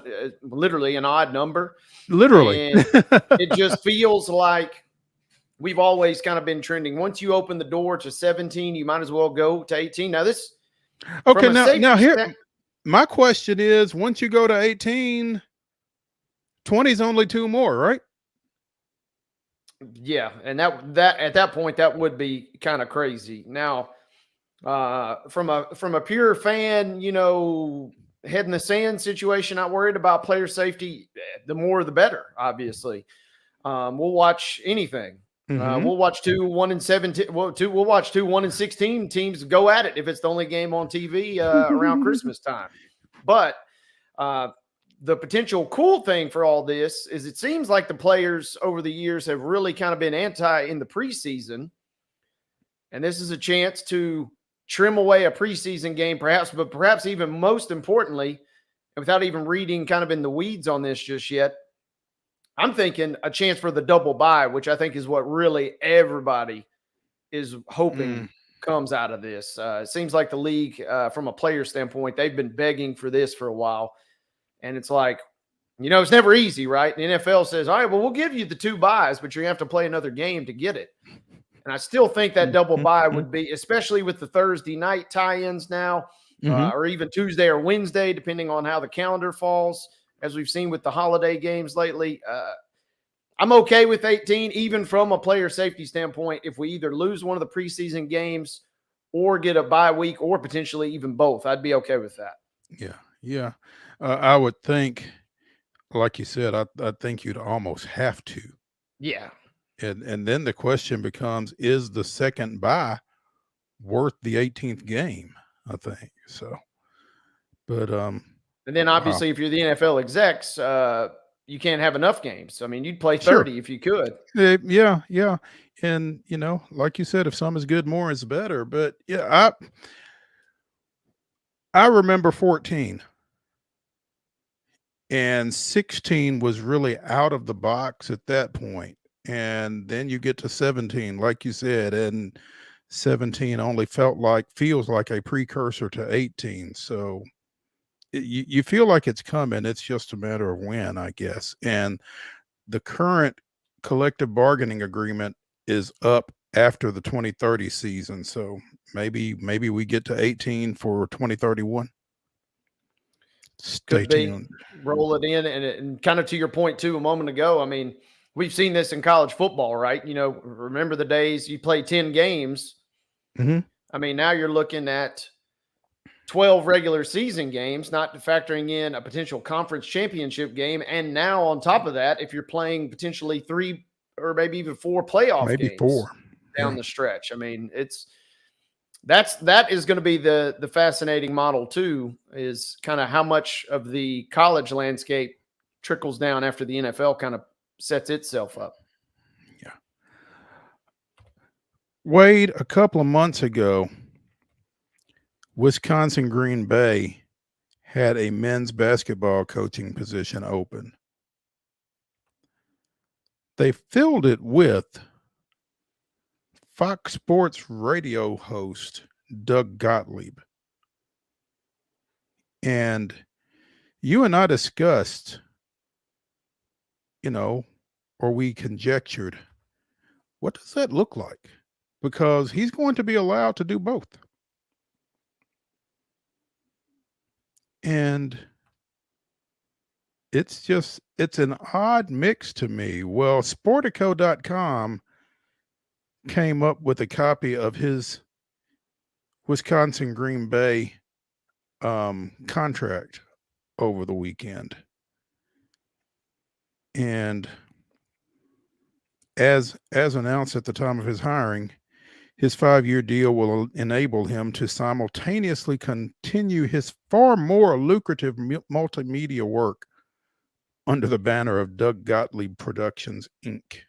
literally an odd number. Literally. And it just feels like we've always kind of been trending. Once you open the door to 17, you might as well go to 18. Now, this – okay, now here – my question is, once you go to 18, 20 is only 2 more, right? Yeah, and that at that point, that would be kind of crazy. Now – from a pure fan, head in the sand situation, not worried about player safety. The more, the better. Obviously, we'll watch anything. We'll watch 2 1-17. We'll watch 2 1-16 teams go at it if it's the only game on TV around Christmas time. But the potential cool thing for all this is it seems like the players over the years have really kind of been anti in the preseason. And this is a chance to trim away a preseason game, perhaps, but perhaps even most importantly, and without even reading kind of in the weeds on this just yet, I'm thinking a chance for the double bye, which I think is what really everybody is hoping comes out of this. It seems like the league, from a player standpoint, they've been begging for this for a while. And it's like, it's never easy, right? The NFL says, all right, well, we'll give you the 2 byes, but you're going to have to play another game to get it. And I still think that double bye would be, especially with the Thursday night tie-ins now, or even Tuesday or Wednesday, depending on how the calendar falls, as we've seen with the holiday games lately. I'm okay with 18, even from a player safety standpoint, if we either lose one of the preseason games or get a bye week or potentially even both. I'd be okay with that. Yeah. I would think, like you said, I think you'd almost have to. Yeah. And then the question becomes, is the second bye worth the 18th game? I think so. But and then obviously, if you're the NFL execs, you can't have enough games. I mean, you'd play 30 if you could. Yeah. And like you said, if some is good, more is better. But yeah, I remember 14. And 16 was really out of the box at that point. And then you get to 17, like you said, and 17 only feels like a precursor to 18. So you feel like it's coming. It's just a matter of when, I guess. And the current collective bargaining agreement is up after the 2030 season. So maybe we get to 18 for 2031. Stay tuned. Roll it in. And kind of to your point, too, a moment ago, I mean, we've seen this in college football, right? Remember the days you play 10 games. I mean, now you're looking at 12 regular season games, not factoring in a potential conference championship game. And now on top of that, if you're playing potentially 3 or maybe even 4 playoff games down the stretch, I mean, that is going to be the fascinating model too, is kind of how much of the college landscape trickles down after the NFL kind of sets itself up. Yeah. Wade, a couple of months ago, Wisconsin Green Bay had a men's basketball coaching position open. They filled it with Fox Sports radio host Doug Gottlieb. And you and I discussed, or we conjectured, what does that look like? Because he's going to be allowed to do both. And it's an odd mix to me. Well, Sportico.com came up with a copy of his Wisconsin Green Bay contract over the weekend. And as announced at the time of his hiring, his 5-year deal will enable him to simultaneously continue his far more lucrative multimedia work under the banner of Doug Gottlieb Productions, Inc.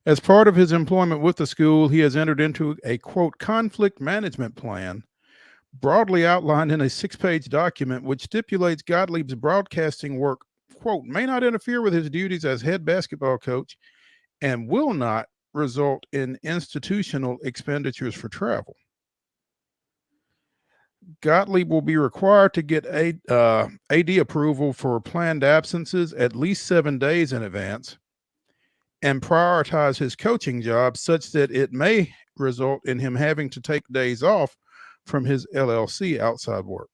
As part of his employment with the school, he has entered into a, quote, conflict management plan, broadly outlined in a 6-page document, which stipulates Gottlieb's broadcasting work, quote, may not interfere with his duties as head basketball coach and will not result in institutional expenditures for travel. Gottlieb will be required to get AD approval for planned absences at least 7 days in advance and prioritize his coaching job such that it may result in him having to take days off from his LLC outside work.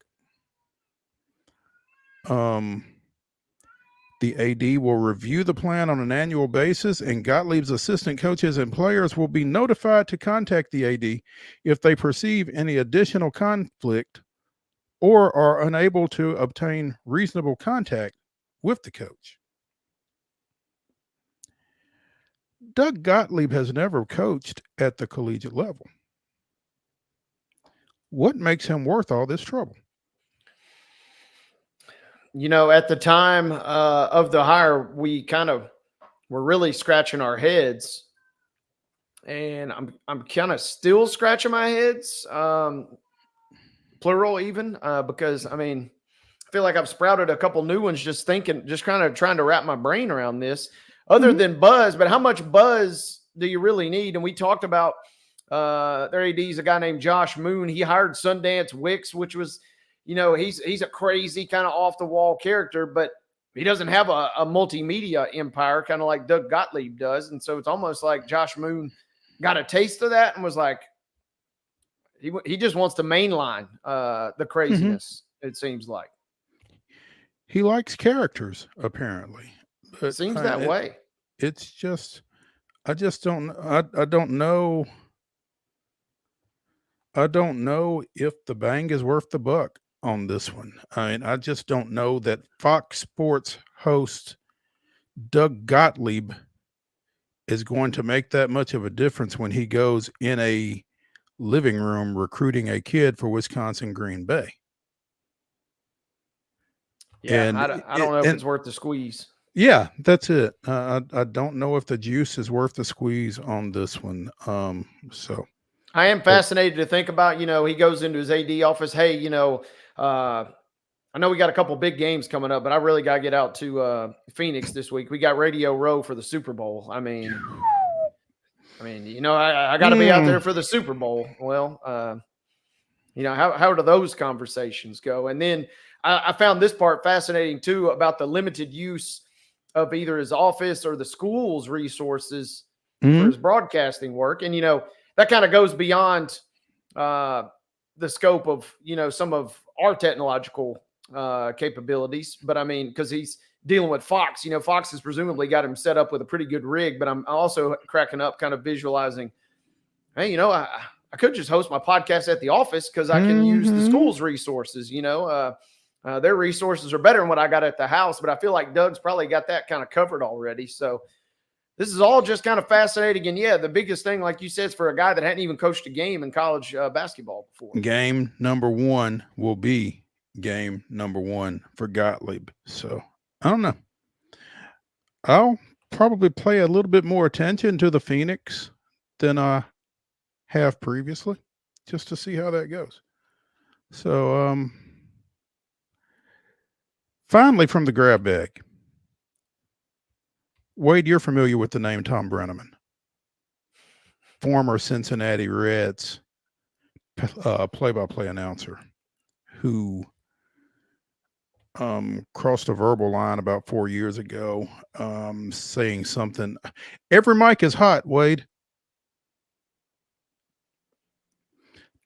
The AD will review the plan on an annual basis, and Gottlieb's assistant coaches and players will be notified to contact the AD if they perceive any additional conflict or are unable to obtain reasonable contact with the coach. Doug Gottlieb has never coached at the collegiate level. What makes him worth all this trouble? at the time of the hire, we kind of were really scratching our heads, and I'm kind of still scratching my heads, plural even, because I feel like I've sprouted a couple new ones just kind of trying to wrap my brain around this. Other than buzz, but how much buzz do you really need? And we talked about their AD is a guy named Josh Moon. He hired Sundance Wicks, which was, he's a crazy kind of off the wall character, but he doesn't have a multimedia empire, kind of like Doug Gottlieb does. And so it's almost like Josh Moon got a taste of that and was like, he just wants to mainline the craziness, it seems like. He likes characters, apparently. It seems that way. It's just, I just don't, I don't know. I don't know if the bang is worth the buck on this one. I just don't know that Fox Sports host Doug Gottlieb is going to make that much of a difference when he goes in a living room recruiting a kid for Wisconsin Green Bay. Yeah, and I don't know if it's worth the squeeze. Yeah, that's it. I don't know if the juice is worth the squeeze on this one. So I am fascinated to think about, he goes into his AD office. Hey, I know we got a couple big games coming up, but I really got to get out to Phoenix this week. We got Radio Row for the Super Bowl. I got to be out there for the Super Bowl. Well, how do those conversations go? And then I found this part fascinating too, about the limited use of either his office or the school's resources for his broadcasting work. And, that kind of goes beyond the scope of, some of our technological capabilities. But because he's dealing with Fox, Fox has presumably got him set up with a pretty good rig. But I'm also cracking up kind of visualizing, hey, I could just host my podcast at the office because I can use the school's resources, their resources are better than what I got at the house, but I feel like Doug's probably got that kind of covered already. So this is all just kind of fascinating. And yeah, the biggest thing, like you said, is for a guy that hadn't even coached a game in college basketball before. Game number one will be game number one for Gottlieb. So I don't know. I'll probably pay a little bit more attention to the Phoenix than I have previously, just to see how that goes. So, finally, from the grab bag. Wade, you're familiar with the name Tom Brenneman, former Cincinnati Reds play-by-play announcer who crossed a verbal line about 4 years ago, saying something. Every mic is hot, Wade.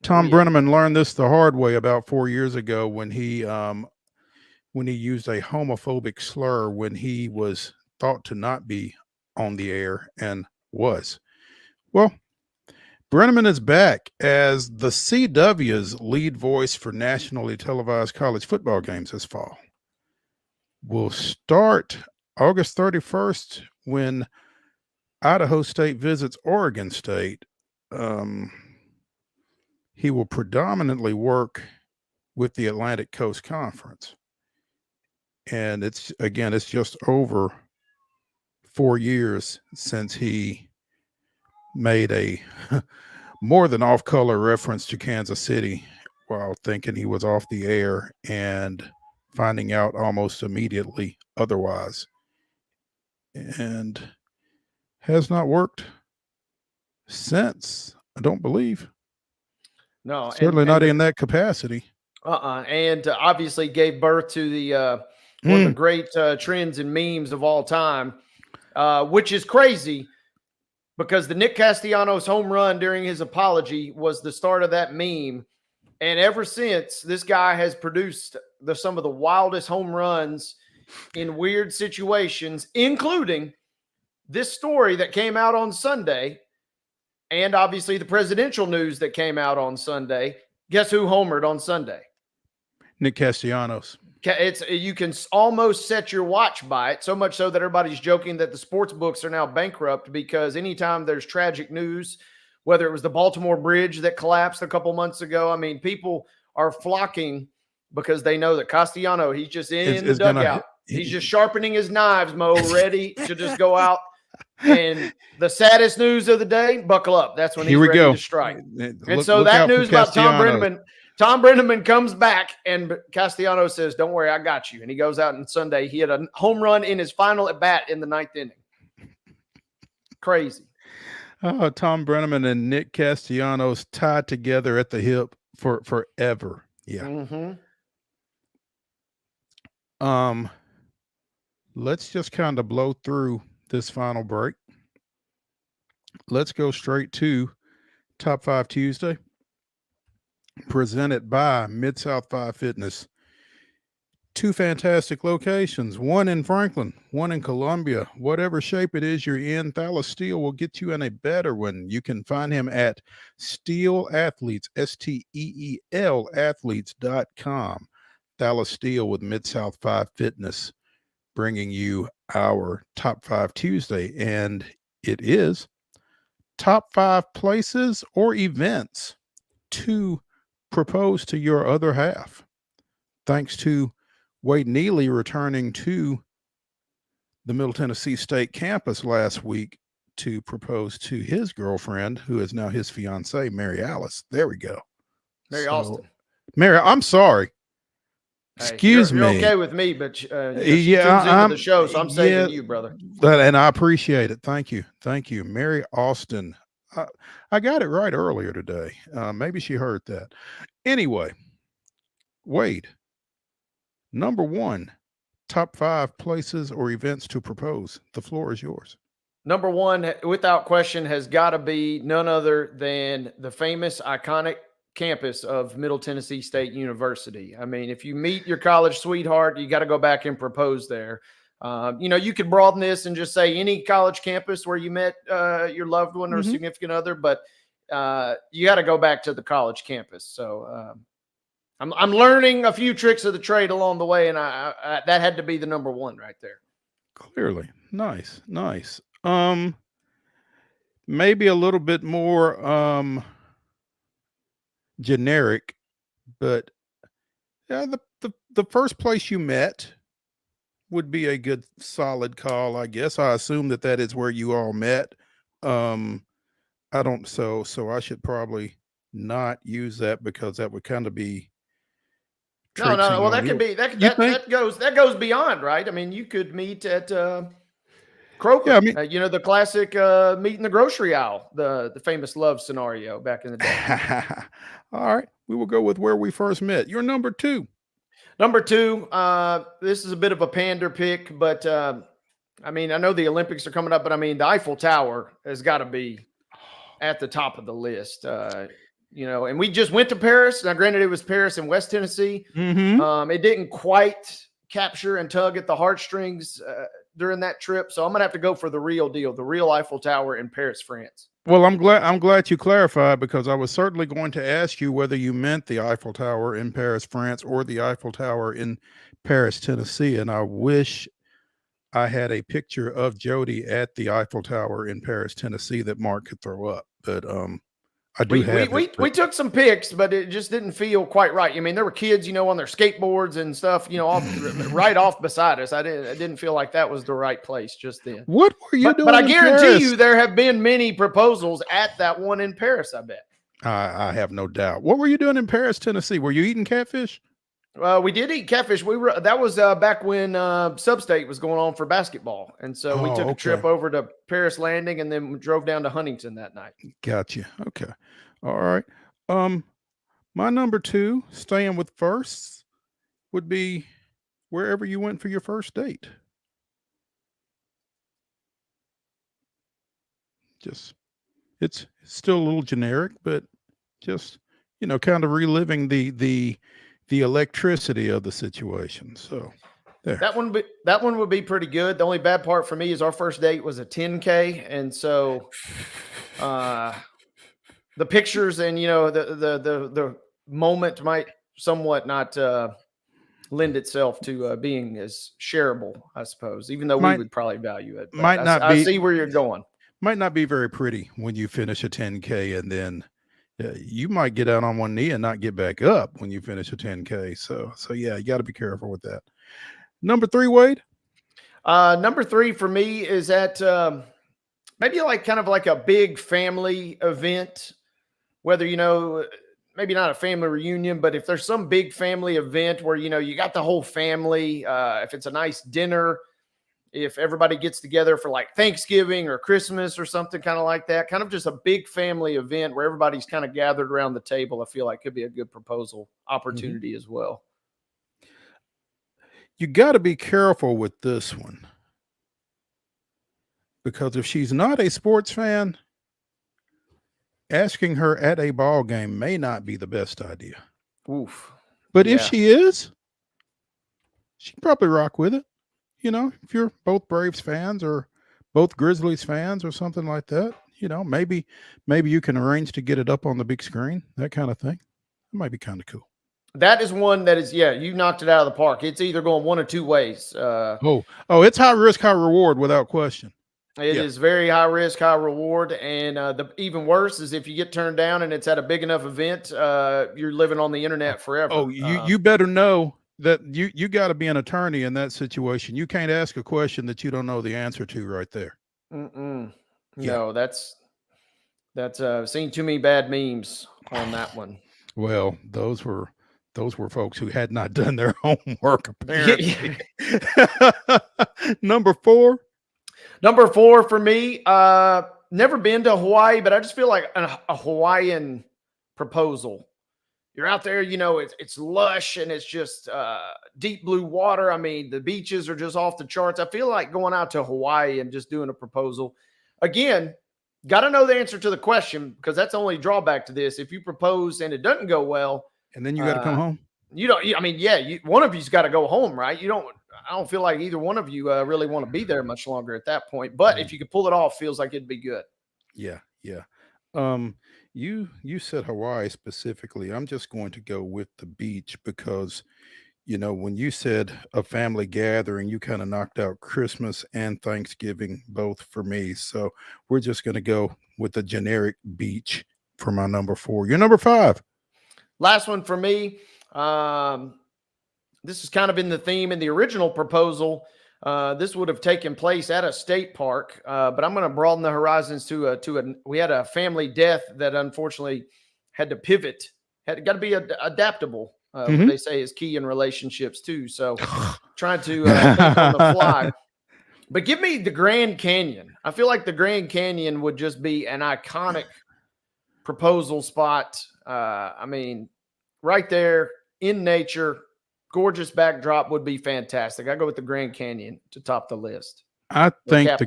Tom Brenneman learned this the hard way about 4 years ago when he used a homophobic slur when he was thought to not be on the air and was. Well, Brenneman is back as the CW's lead voice for nationally televised college football games this fall. We'll start August 31st when Idaho State visits Oregon State. He will predominantly work with the Atlantic Coast Conference. And it's just over 4 years since he made a more than off-color reference to Kansas City while thinking he was off the air and finding out almost immediately otherwise. And has not worked since, I don't believe. No, certainly not in that capacity. And obviously gave birth to the one of the great trends and memes of all time, which is crazy because the Nick Castellanos home run during his apology was the start of that meme. And ever since, this guy has produced some of the wildest home runs in weird situations, including this story that came out on Sunday, and obviously the presidential news that came out on Sunday. Guess who homered on Sunday? Nick Castellanos. You can almost set your watch by it, so much so that everybody's joking that the sports books are now bankrupt because anytime there's tragic news, whether it was the Baltimore Bridge that collapsed a couple months ago, people are flocking because they know that Castellano, he's just in the is gonna- dugout. He's just sharpening his knives, Mo, ready to just go out. And the saddest news of the day, buckle up. That's when he's ready to strike. And so that news about Tom Brenneman comes back, and Castellano says, "Don't worry, I got you." And he goes out on Sunday. He had a home run in his final at bat in the 9th inning. Crazy. Oh, Tom Brenneman and Nick Castellanos tied together at the hip for forever. Yeah. Mm-hmm. Let's just kind of blow through this final break. Let's go straight to Top 5 Tuesday, presented by Mid-South 5 Fitness. 2 fantastic locations, one in Franklin, one in Columbia. Whatever shape it is you're in, Thalas Steel will get you in a better one. You can find him at Steel Athletes, STEEL athletes.com. Thalas Steel with Mid-South 5 Fitness, bringing you our Top 5 Tuesday. And it is top 5 places or events to propose to your other half. Thanks to Wade Neely returning to the Middle Tennessee State campus last week to propose to his girlfriend, who is now his fiancee, Mary Alice. There we go. Mary Austin. Mary, I'm sorry. Excuse you're me. okay with me, but she I'm the show, so I'm saving you, brother. And I appreciate it. Thank you, Mary Austin. I got it right earlier today. Maybe she heard that. Anyway, Wade. Number 1, top 5 places or events to propose. The floor is yours. Number 1, without question, has got to be none other than the famous, iconic campus of Middle Tennessee State University. I mean, if you meet your college sweetheart, you got to go back and propose there. You could broaden this and just say any college campus where you met your loved one or significant other, but you got to go back to the college campus. So I'm learning a few tricks of the trade along the way, and I that had to be the number 1 right there. Clearly. Nice. Maybe a little bit more generic, but the first place you met would be a good solid call, I guess. I assume that is where you all met. I don't so I should probably not use that because that would kind of be No. Well, that could be that goes beyond, right? I mean, you could meet at Kroger. Yeah, I mean, the classic meet in the grocery aisle, the famous love scenario back in the day. All right, we will go with where we first met. You're number 2. Number 2. This is a bit of a pander pick, but I mean, I know the Olympics are coming up, but I mean, the Eiffel Tower has got to be at the top of the list. And we just went to Paris. Now, granted, it was Paris in West Tennessee. It didn't quite capture and tug at the heartstrings during that trip. So I'm going to have to go for the real deal, the real Eiffel Tower in Paris, France. Well, I'm glad you clarified, because I was certainly going to ask you whether you meant the Eiffel Tower in Paris, France, or the Eiffel Tower in Paris, Tennessee. And I wish I had a picture of Jody at the Eiffel Tower in Paris, Tennessee that Mark could throw up. But I do we took some pics, but it just didn't feel quite right. I mean, there were kids, on their skateboards and stuff, right off beside us. I didn't feel like that was the right place just then. What were you doing? But I guarantee you there have been many proposals at that one in Paris, I bet. I have no doubt. What were you doing in Paris, Tennessee? Were you eating catfish? We did eat catfish. That was back when Sub-State was going on for basketball. And so we took a trip over to Paris Landing and then drove down to Huntington that night. Gotcha. Okay. All right. My number 2, staying with firsts, would be wherever you went for your first date. Just, it's still a little generic, but just, kind of reliving the electricity of the situation. So there. That one would be pretty good. The only bad part for me is our first date was a 10K. And so the pictures and, the moment might somewhat not lend itself to being as shareable, I suppose, even though we would probably value it. I see where you're going. Might not be very pretty when you finish a 10K and then you might get out on one knee and not get back up when you finish a 10K. So yeah, you got to be careful with that. Number 3, Wade. Number 3 for me is at maybe like kind of like a big family event, whether, maybe not a family reunion, but if there's some big family event where, you got the whole family, if it's a nice dinner, if everybody gets together for like Thanksgiving or Christmas or something kind of like that, kind of just a big family event where everybody's kind of gathered around the table, I feel like could be a good proposal opportunity as well. You got to be careful with this one, because if she's not a sports fan, asking her at a ball game may not be the best idea. Oof. But if she is, she'd probably rock with it. If you're both Braves fans or both Grizzlies fans or something like that, maybe you can arrange to get it up on the big screen, that kind of thing. It might be kind of cool. That is one that is, you knocked it out of the park. It's either going one or two ways. It's high risk, high reward without question. It is very high risk, high reward. And the even worse is if you get turned down and it's at a big enough event, you're living on the internet forever. Oh, you better know that you got to be an attorney in that situation. You can't ask a question that you don't know the answer to right there. No, that's seen too many bad memes on that one. Well, those were folks who had not done their homework, apparently. Number 4. Number 4 for me, never been to Hawaii, but I just feel like a Hawaiian proposal. You're out there, it's lush and it's just deep blue water. I mean, the beaches are just off the charts. I feel like going out to Hawaii and just doing a proposal. Again, got to know the answer to the question, because that's the only drawback to this. If you propose and it doesn't go well, and then you got to come home. One of you's got to go home, right? I don't feel like either one of you really want to be there much longer at that point. But if you could pull it off, feels like it'd be good. Yeah. You said Hawaii specifically. I'm just going to go with the beach because, when you said a family gathering, you kind of knocked out Christmas and Thanksgiving both for me. So we're just going to go with the generic beach for my number 4. Your number 5. Last one for me. This has kind of been the theme in the original proposal. This would have taken place at a state park, but I'm going to broaden the horizons we had a family death that unfortunately had to pivot. Got to be adaptable. What they say is key in relationships too. So trying to think on the fly. But give me the Grand Canyon. I feel like the Grand Canyon would just be an iconic proposal spot. Right there in nature, gorgeous backdrop would be fantastic. I go with the Grand Canyon to top the list. I think the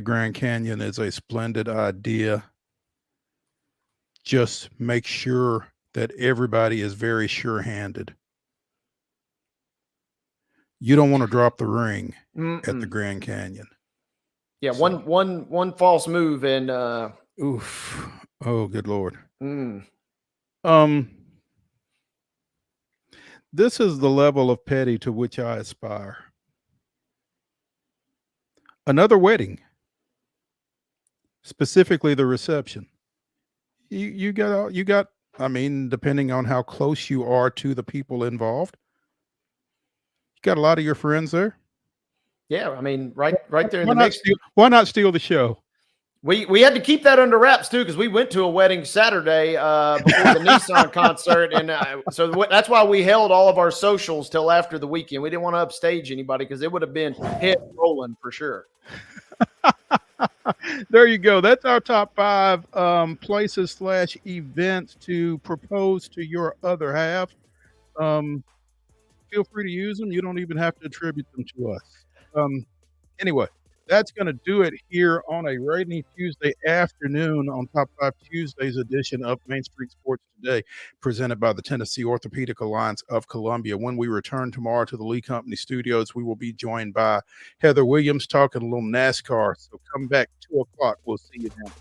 Grand Canyon is a splendid idea. Just make sure that everybody is very sure-handed. You don't want to drop the ring at the Grand Canyon. Yeah, so. one false move and oof. Oh, good Lord. This is the level of petty to which I aspire. Another wedding, specifically the reception. You got. Depending on how close you are to the people involved, you got a lot of your friends there. Yeah, right there in the mix. Why not steal the show? We had to keep that under wraps too, because we went to a wedding Saturday before the Nissan concert, and so that's why we held all of our socials till after the weekend. We didn't want to upstage anybody because it would have been head rolling for sure. There you go. That's our top 5 places / events to propose to your other half. Feel free to use them. You don't even have to attribute them to us. Anyway. That's going to do it here on a rainy Tuesday afternoon on Top 5 Tuesday's edition of Main Street Sports Today, presented by the Tennessee Orthopedic Alliance of Columbia. When we return tomorrow to the Lee Company studios, we will be joined by Heather Williams talking a little NASCAR. So come back 2 o'clock. We'll see you then.